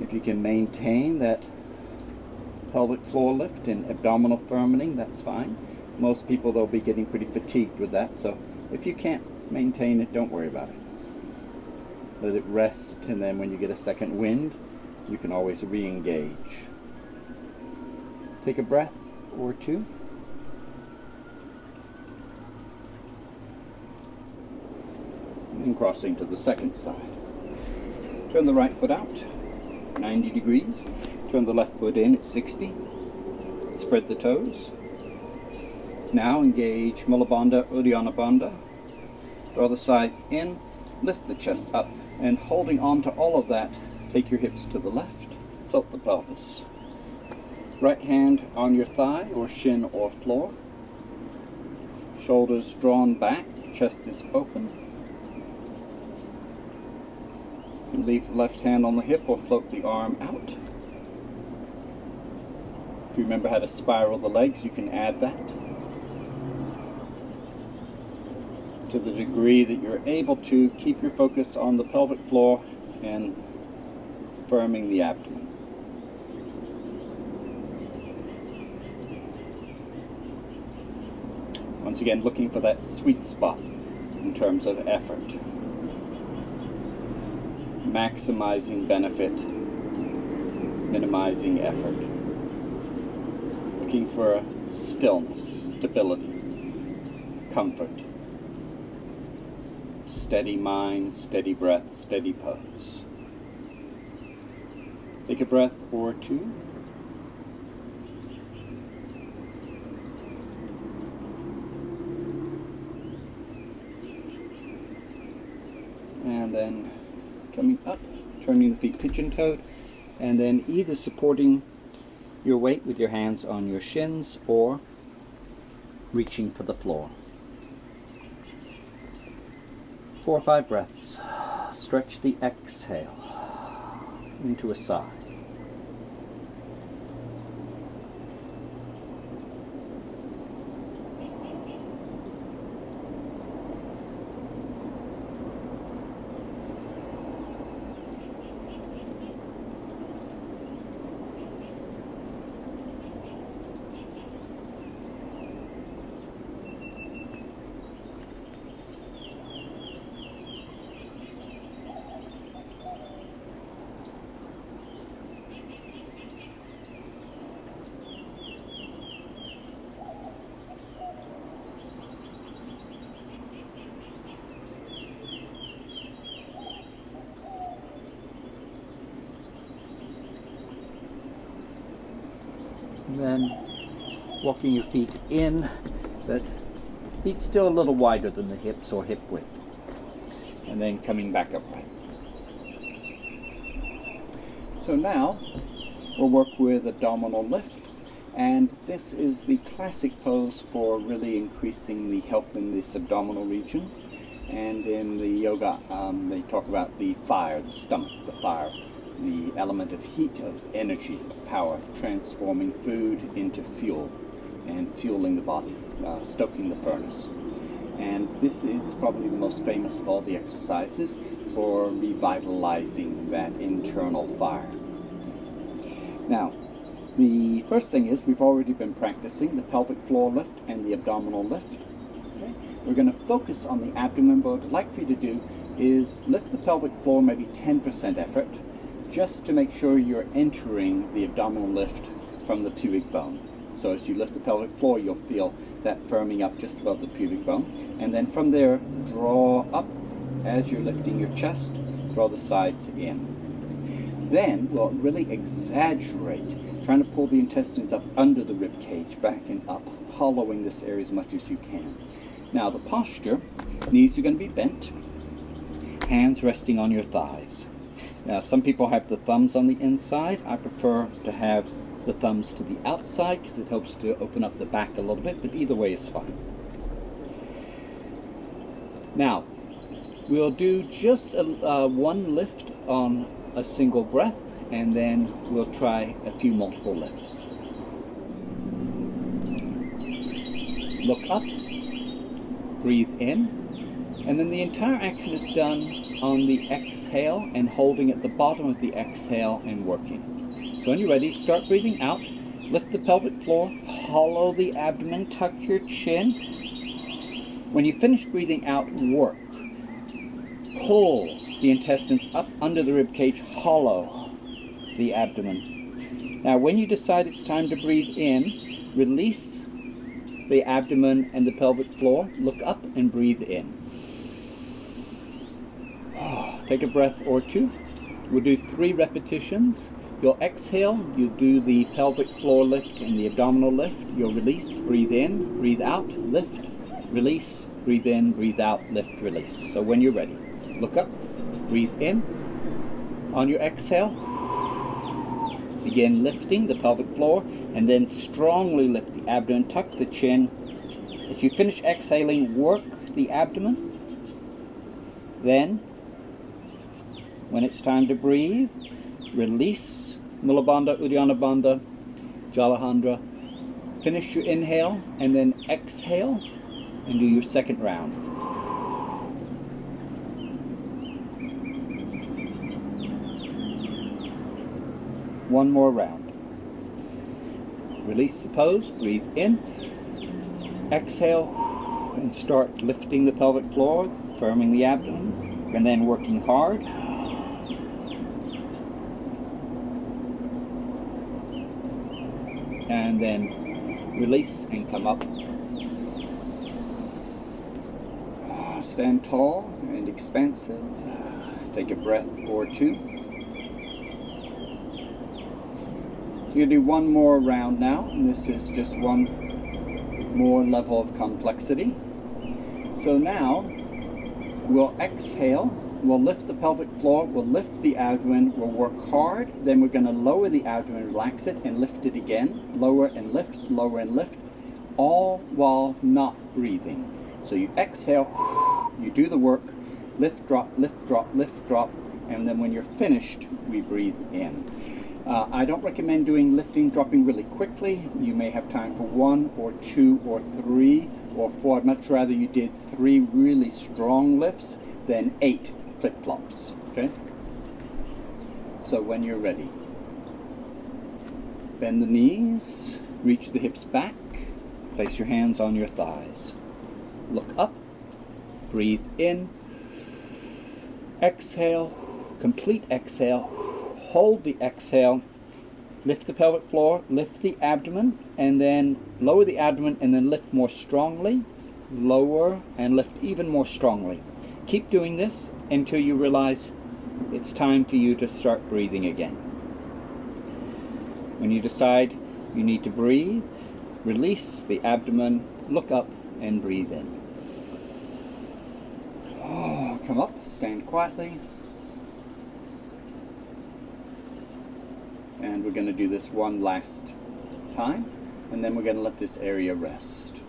S1: If you can maintain that pelvic floor lift and abdominal firming, that's fine. Most people, they'll be getting pretty fatigued with that, so if you can't maintain it, don't worry about it. Let it rest, and then when you get a second wind, you can always re-engage. Take a breath or two. And crossing to the second side. Turn the right foot out, 90 degrees. Turn the left foot in at 60. Spread the toes. Now engage Mula Bandha, Uddiyana Bandha. Draw the sides in, lift the chest up, and holding on to all of that, take your hips to the left, tilt the pelvis. Right hand on your thigh or shin or floor. Shoulders drawn back, chest is open. You can leave the left hand on the hip or float the arm out. If you remember how to spiral the legs, you can add that. To the degree that you're able to, keep your focus on the pelvic floor and firming the abdomen. Once again, looking for that sweet spot in terms of effort. Maximizing benefit, minimizing effort. Looking for stillness, stability, comfort. Steady mind, steady breath, steady pose. Take a breath or two. And then coming up, turning the feet pigeon-toed, and then either supporting your weight with your hands on your shins or reaching for the floor. 4 or 5 breaths. Stretch the exhale into a sigh. And then walking your feet in, but feet still a little wider than the hips or hip width. And then coming back upright. So now we'll work with abdominal lift, and this is the classic pose for really increasing the health in this abdominal region. And in the yoga, they talk about the fire, the stomach, the fire, the element of heat, of energy, of power, of transforming food into fuel and fueling the body, stoking the furnace. And this is probably the most famous of all the exercises for revitalizing that internal fire. Now, the first thing is we've already been practicing the pelvic floor lift and the abdominal lift. Okay? We're going to focus on the abdomen, but what I'd like for you to do is lift the pelvic floor maybe 10% effort, just to make sure you're entering the abdominal lift from the pubic bone. So as you lift the pelvic floor, you'll feel that firming up just above the pubic bone. And then from there, draw up as you're lifting your chest, draw the sides in. Then we'll really exaggerate, trying to pull the intestines up under the rib cage, back and up, hollowing this area as much as you can. Now the posture, knees are going to be bent, hands resting on your thighs. Now, some people have the thumbs on the inside. I prefer to have the thumbs to the outside because it helps to open up the back a little bit, but either way is fine. Now, we'll do just one lift on a single breath, and then we'll try a few multiple lifts. look up, breathe in, and then the entire action is done on the exhale and holding at the bottom of the exhale and working. So when you're ready, start breathing out, lift the pelvic floor, hollow the abdomen, tuck your chin. When you finish breathing out, work. Pull the intestines up under the rib cage, hollow the abdomen. Now when you decide it's time to breathe in, release the abdomen and the pelvic floor, look up and breathe in. Take a breath or two. We'll do 3 repetitions. You'll exhale, you do the pelvic floor lift and the abdominal lift. You'll release, breathe in, breathe out, lift, release, breathe in, breathe out, lift, release. So when you're ready, look up, breathe in. On your exhale, begin lifting the pelvic floor and then strongly lift the abdomen, tuck the chin. As you finish exhaling, work the abdomen. Then, when it's time to breathe, release Mula Bandha, Uddiyana Bandha, Jalandhara. Finish your inhale and then exhale and do your second round. One more round. Release the pose, breathe in, exhale, and start lifting the pelvic floor, firming the abdomen, and then working hard. And then release and come up. Stand tall and expansive. Take a breath or two. So you'll do one more round now, and this is just one more level of complexity. So now we'll exhale, we'll lift the pelvic floor, we'll lift the abdomen, we'll work hard, then we're going to lower the abdomen, relax it, and lift it again. Lower and lift, all while not breathing. So you exhale, you do the work, lift, drop, and then when you're finished, we breathe in. I don't recommend doing lifting, dropping really quickly. You may have time for 1 or 2 or 3 or 4. I'd much rather you did 3 really strong lifts than 8 flip-flops, okay? So when you're ready, bend the knees, reach the hips back, place your hands on your thighs. Look up, breathe in, exhale, complete exhale, hold the exhale, lift the pelvic floor, lift the abdomen, and then lower the abdomen and then lift more strongly, lower and lift even more strongly. Keep doing this until you realize it's time for you to start breathing again. When you decide you need to breathe, release the abdomen, look up and breathe in. Come up, stand quietly. And we're going to do this one last time, and then we're going to let this area rest.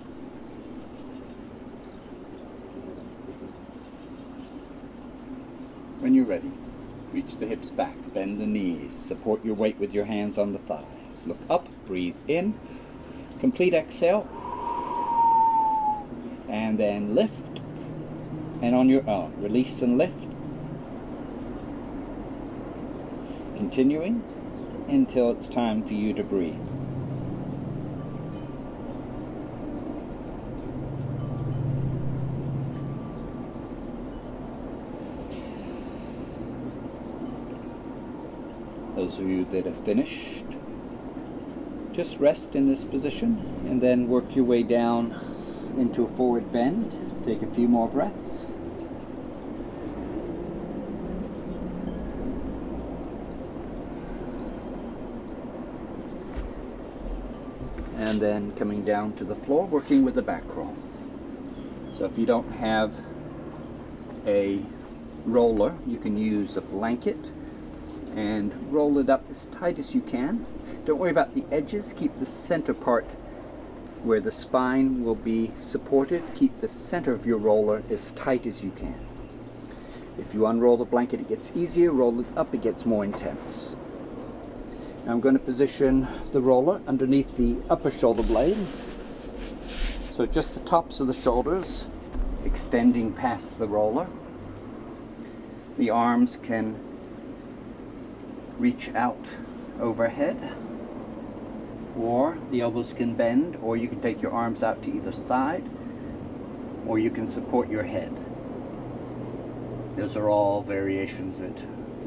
S1: When you're ready, reach the hips back, bend the knees, support your weight with your hands on the thighs. Look up, breathe in, complete exhale, and then lift, and on your own, release and lift. Continuing until it's time for you to breathe. Those of you that have finished, just rest in this position and then work your way down into a forward bend. Take a few more breaths. And then coming down to the floor, working with the back roll. So if you don't have a roller, you can use a blanket and roll it up as tight as you can. Don't worry about the edges. Keep the center part where the spine will be supported. Keep the center of your roller as tight as you can. If you unroll the blanket, it gets easier. Roll it up, it gets more intense. Now I'm going to position the roller underneath the upper shoulder blade. So just the tops of the shoulders extending past the roller. The arms can reach out overhead, or the elbows can bend, or you can take your arms out to either side, or you can support your head. Those are all variations that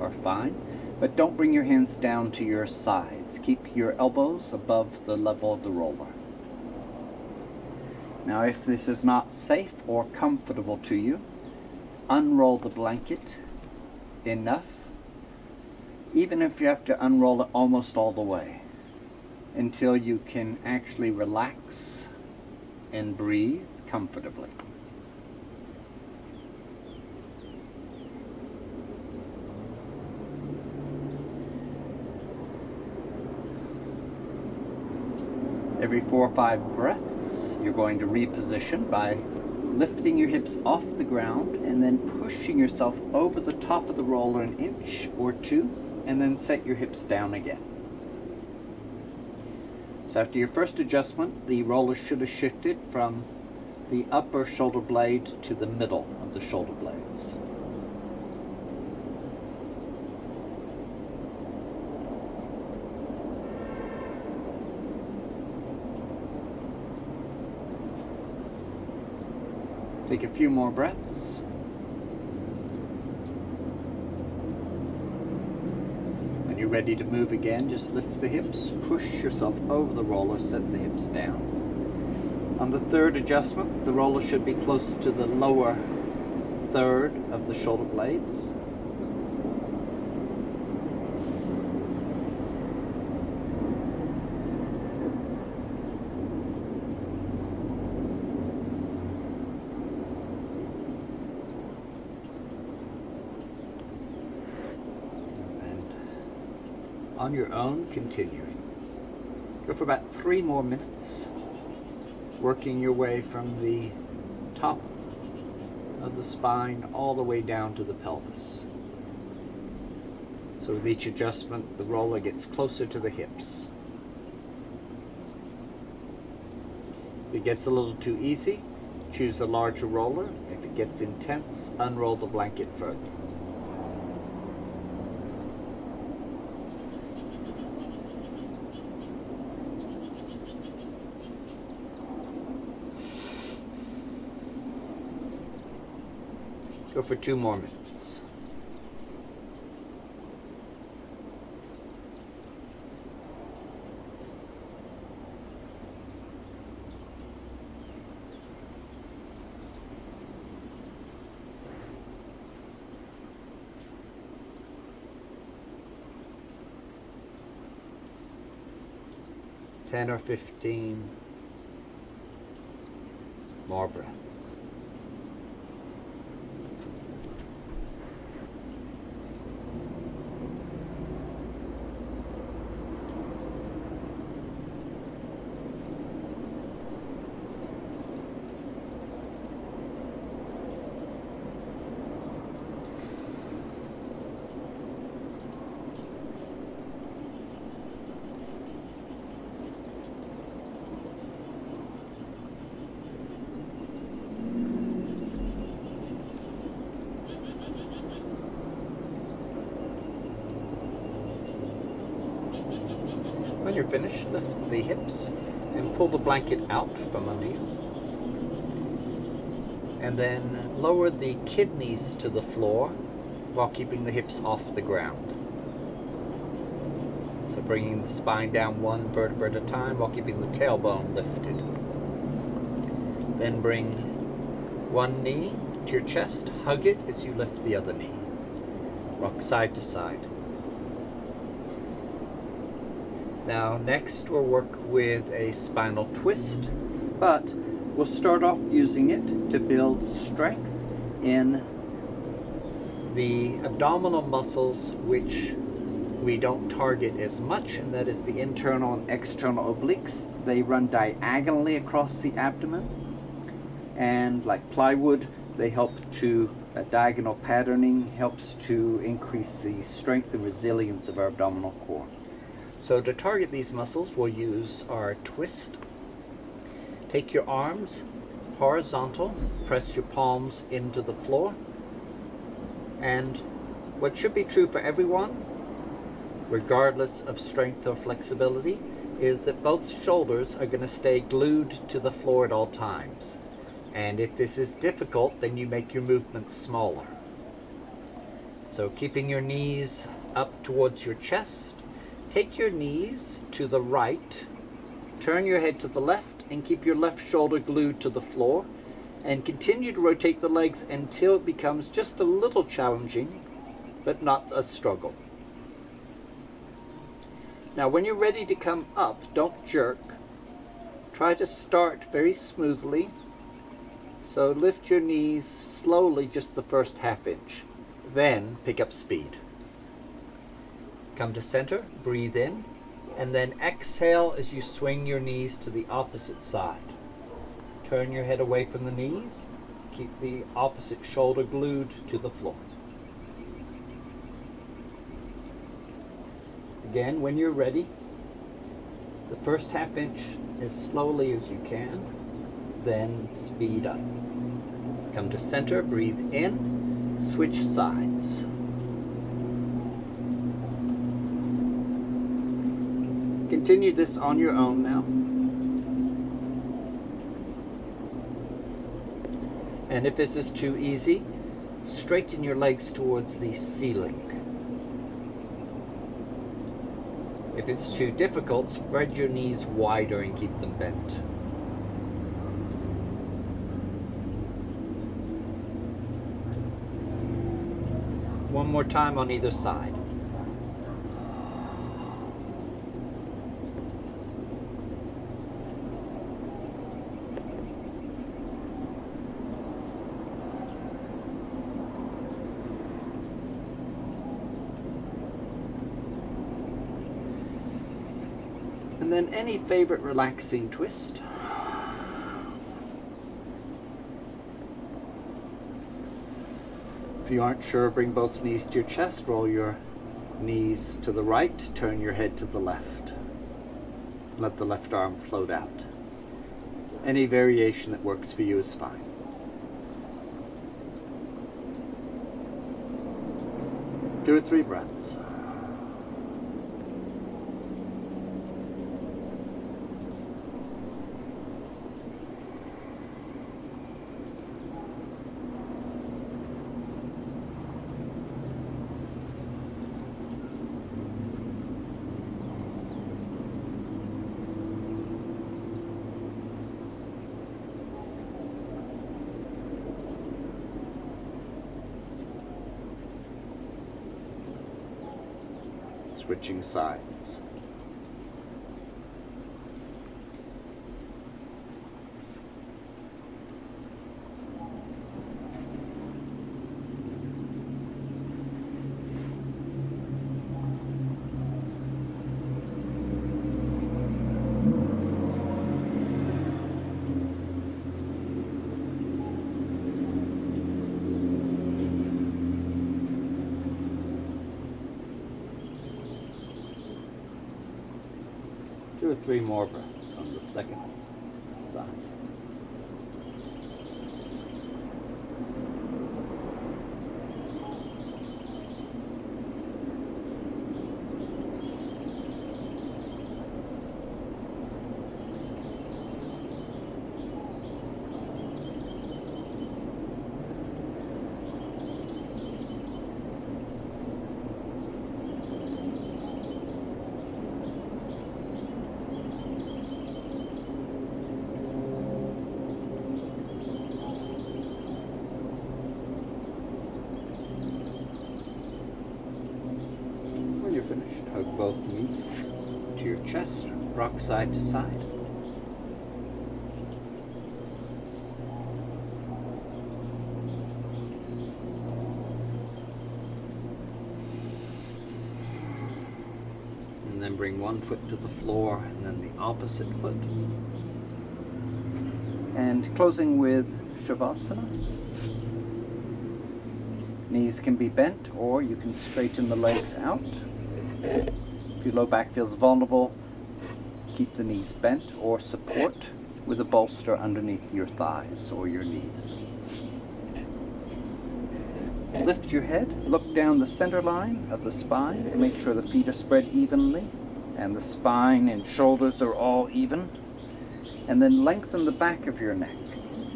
S1: are fine, but don't bring your hands down to your sides. Keep your elbows above the level of the roller. Now, if this is not safe or comfortable to you, unroll the blanket enough, even if you have to unroll it almost all the way, until you can actually relax and breathe comfortably. Every 4 or 5 breaths, you're going to reposition by lifting your hips off the ground and then pushing yourself over the top of the roller an inch or two, and then set your hips down again. So after your first adjustment, the roller should have shifted from the upper shoulder blade to the middle of the shoulder blades. Take a few more breaths. When you're ready to move again, just lift the hips, push yourself over the roller, set the hips down. On the third adjustment, the roller should be close to the lower third of the shoulder blades. On your own, continuing. Go for about 3 more minutes, working your way from the top of the spine all the way down to the pelvis. So with each adjustment, the roller gets closer to the hips. If it gets a little too easy, choose a larger roller. If it gets intense, unroll the blanket further. Go for 2 more minutes. Ten or 15 more breaths. When you're finished, lift the hips and pull the blanket out from under you. And then lower the kidneys to the floor while keeping the hips off the ground. So bringing the spine down 1 vertebra at a time while keeping the tailbone lifted. Then bring one knee to your chest, hug it as you lift the other knee. Rock side to side. Now next we'll work with a spinal twist, but we'll start off using it to build strength in the abdominal muscles which we don't target as much, and that is the internal and external obliques. They run diagonally across the abdomen, and like plywood, they help to, diagonal patterning helps to increase the strength and resilience of our abdominal core. So to target these muscles, we'll use our twist.
S2: Take your arms horizontal, press your palms into the floor, and what should be true for everyone, regardless of strength or flexibility, is that both shoulders are going to stay glued to the floor at all times. And if this is difficult, then you make your movements smaller. So keeping your knees up towards your chest, take your knees to the right, turn your head to the left, and keep your left shoulder glued to the floor, and continue to rotate the legs until it becomes just a little challenging, but not a struggle. Now when you're ready to come up, don't jerk. Try to start very smoothly. So lift your knees slowly, just the first half inch. Then pick up speed. Come to center, breathe in, and then exhale as you swing your knees to the opposite side. Turn your head away from the knees. Keep the opposite shoulder glued to the floor. Again, when you're ready, the first half inch as slowly as you can, then speed up. Come to center, breathe in, switch sides. Continue this on your own now. And if this is too easy, straighten your legs towards the ceiling. If it's too difficult, spread your knees wider and keep them bent. One more time on either side. And then any favorite relaxing twist. If you aren't sure, bring both knees to your chest, roll your knees to the right, turn your head to the left. Let the left arm float out. Any variation that works for you is fine. Two or three breaths. Switching sides. Two or three more breaths on the second side. Finished. Hug both knees to your chest, rock side to side. And then bring one foot to the floor and then the opposite foot. And closing with Shavasana. Knees can be bent or you can straighten the legs out. If your low back feels vulnerable, keep the knees bent or support with a bolster underneath your thighs or your knees. Lift your head, look down the center line of the spine, and make sure the feet are spread evenly and the spine and shoulders are all even. And then lengthen the back of your neck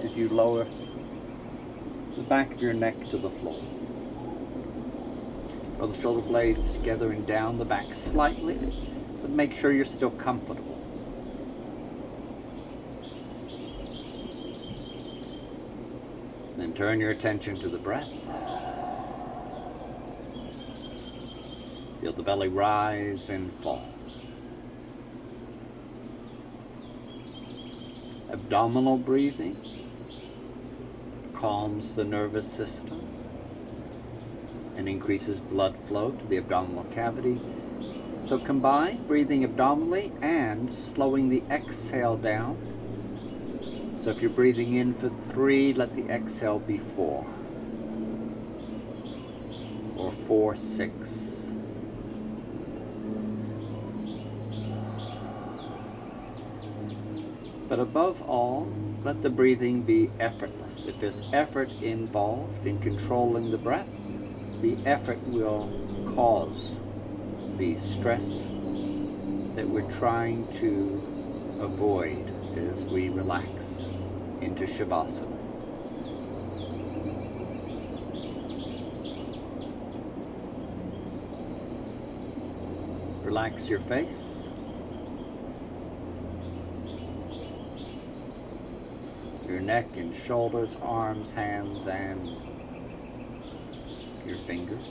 S2: as you lower the back of your neck to the floor. Draw the shoulder blades together and down the back slightly, but make sure you're still comfortable. Then turn your attention to the breath. Feel the belly rise and fall. Abdominal breathing calms the nervous system and increases blood flow to the abdominal cavity. So combine breathing abdominally and slowing the exhale down. So if you're breathing in for 3, let the exhale be 4. Or 4, 6. But above all, let the breathing be effortless. If there's effort involved in controlling the breath, the effort will cause the stress that we're trying to avoid as we relax into Shavasana. Relax your face. Your neck and shoulders, arms, hands, and your fingers.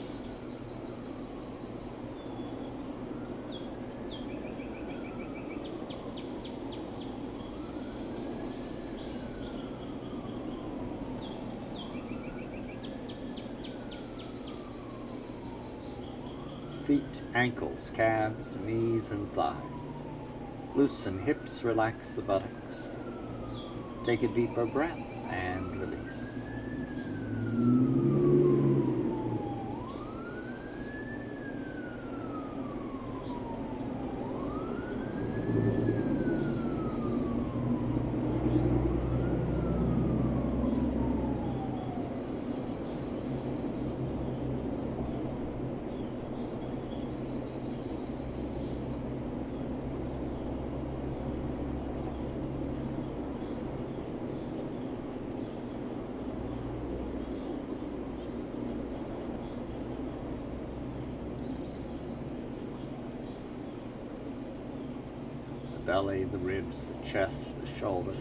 S2: Feet, ankles, calves, knees, and thighs. Loosen hips, relax the buttocks. Take a deeper breath and release. Belly, the ribs, the chest, the shoulders.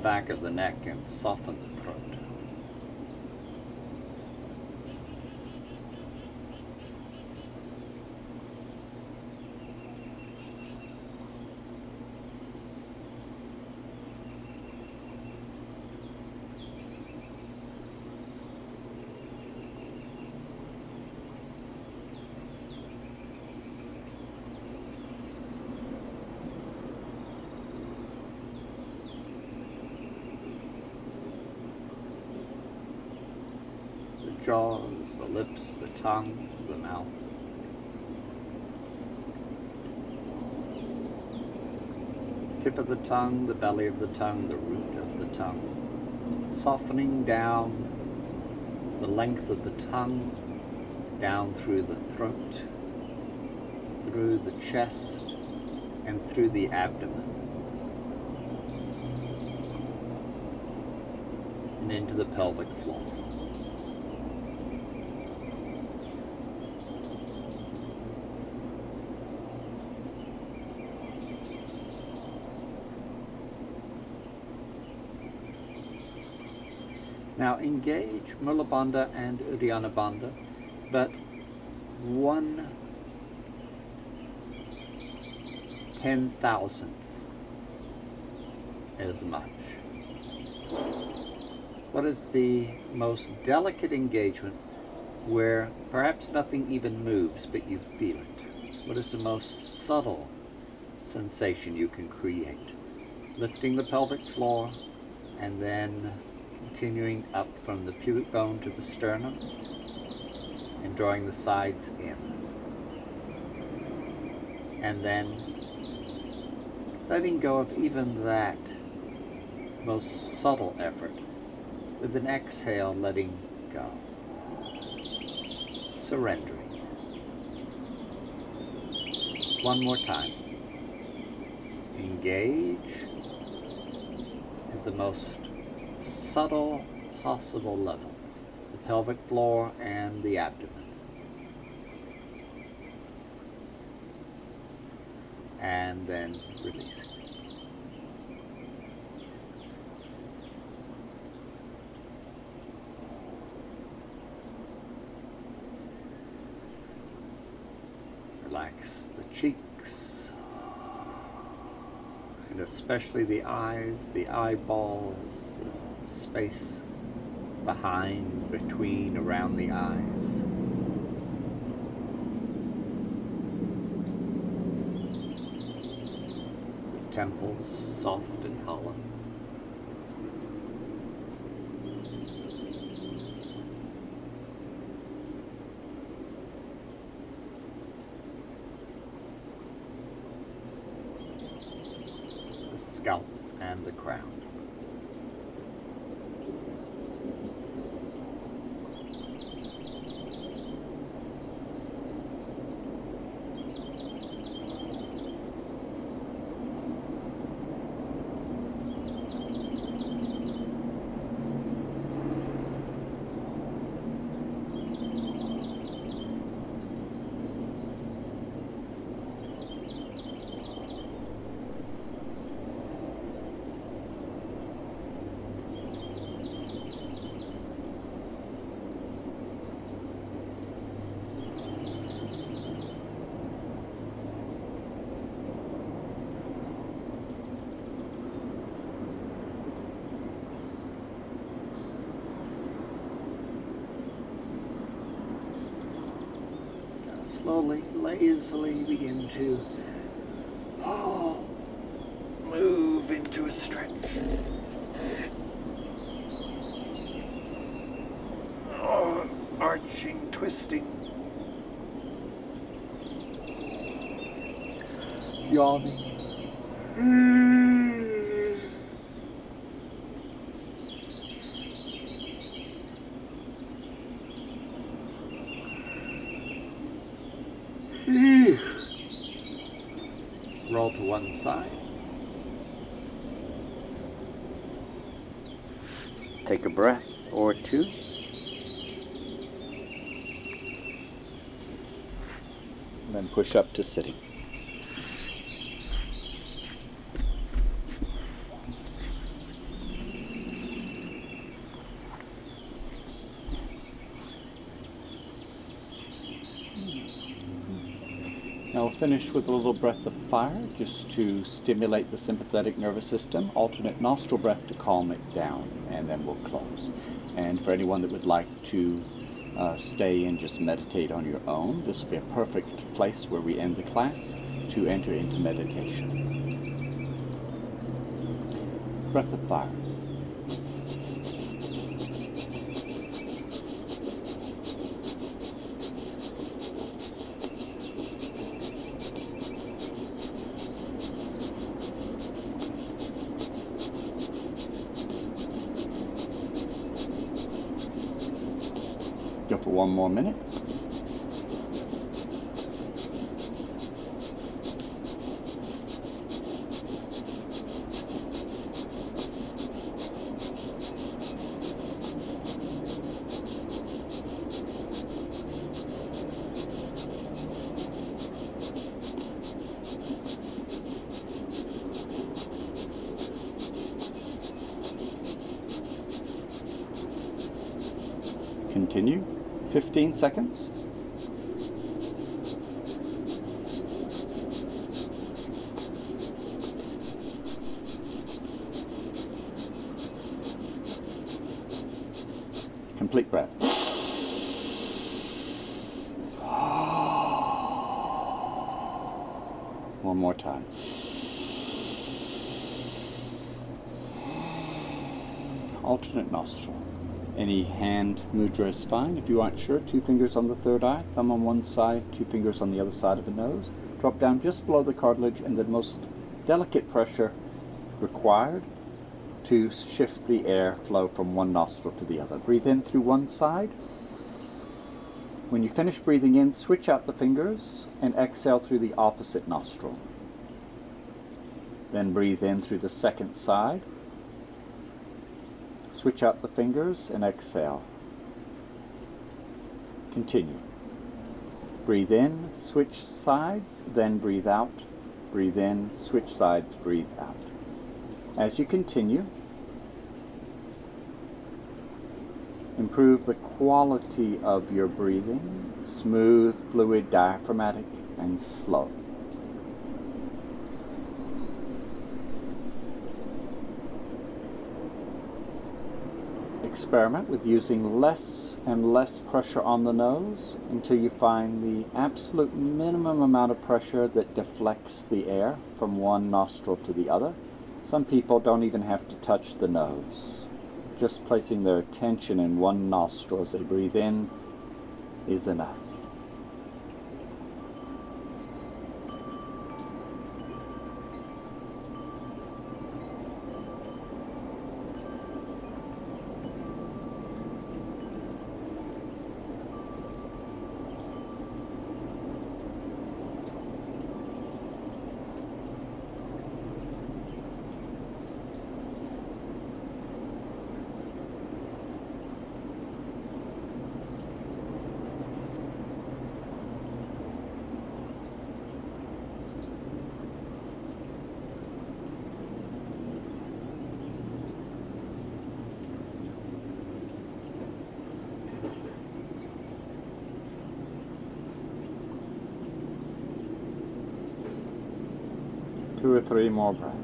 S2: Back of the neck and soften the throat. Jaws, the lips, the tongue, the mouth. Tip of the tongue, the belly of the tongue, the root of the tongue. Softening down the length of the tongue, down through the throat, through the chest, and through the abdomen. And into the pelvic floor. Now engage Mula Bandha and Uddiyana Bandha, but 1/10,000th as much. What is the most delicate engagement where perhaps nothing even moves but you feel it? What is the most subtle sensation you can create? Lifting the pelvic floor and then continuing up from the pubic bone to the sternum and drawing the sides in. And then letting go of even that most subtle effort. With an exhale, letting go. Surrendering. One more time. Engage at the most subtle possible level. The pelvic floor and the abdomen. And then releasing. Relax the cheeks, and especially the eyes, the eyeballs, the space behind, between, around the eyes. The temples soft and hollow. Scalp and the crown. Slowly, lazily begin to move into a stretch. Arching, twisting, yawning. Roll to one side. Take a breath or two.
S1: And then push up to sitting. Now we'll finish with a little breath of fire just to stimulate the sympathetic nervous system, alternate nostril breath to calm it down, and then we'll close. And for anyone that would like to stay and just meditate on your own, this will be a perfect place where we end the class to enter into meditation. Breath of fire. Go for one more minute. Continue. 15 seconds. Complete breath. One more time. Alternate nostril. Any hand mudra is fine. If you aren't sure, 2 fingers on the third eye, thumb on one side, 2 fingers on the other side of the nose. Drop down just below the cartilage, and the most delicate pressure required to shift the air flow from one nostril to the other. Breathe in through one side. When you finish breathing in, switch out the fingers and exhale through the opposite nostril. Then breathe in through the second side. Switch out the fingers and exhale. Continue. Breathe in, switch sides, then breathe out. Breathe in, switch sides, breathe out. As you continue, improve the quality of your breathing, smooth, fluid, diaphragmatic, and slow. Experiment with using less and less pressure on the nose until you find the absolute minimum amount of pressure that deflects the air from one nostril to the other. Some people don't even have to touch the nose. Just placing their attention in one nostril as they breathe in is enough. Two or three more breaths.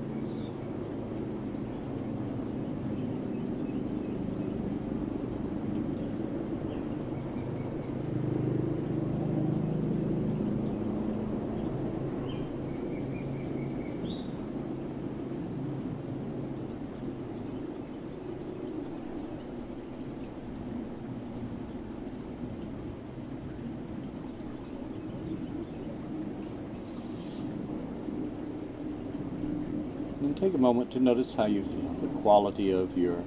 S1: And take a moment to notice how you feel, the quality of your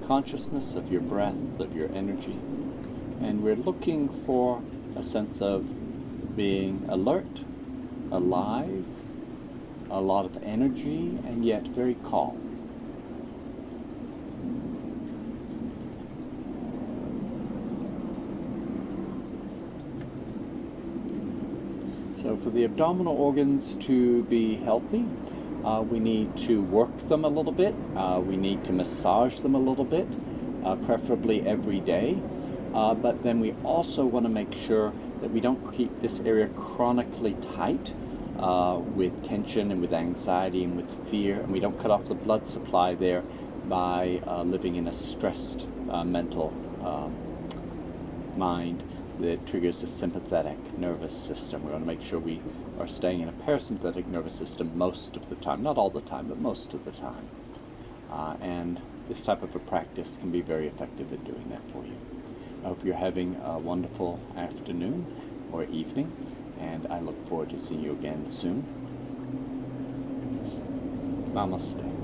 S1: consciousness, of your breath, of your energy. And we're looking for a sense of being alert, alive, a lot of energy, and yet very calm. So for the abdominal organs to be healthy, we need to work them a little bit. We need to massage them a little bit, preferably every day. But then we also want to make sure that we don't keep this area chronically tight with tension and with anxiety and with fear, and we don't cut off the blood supply there by living in a stressed mental mind that triggers the sympathetic nervous system. We want to make sure we are staying in a parasympathetic nervous system most of the time, not all the time, but most of the time. And this type of a practice can be very effective at doing that for you. I hope you're having a wonderful afternoon or evening, and I look forward to seeing you again soon. Namaste.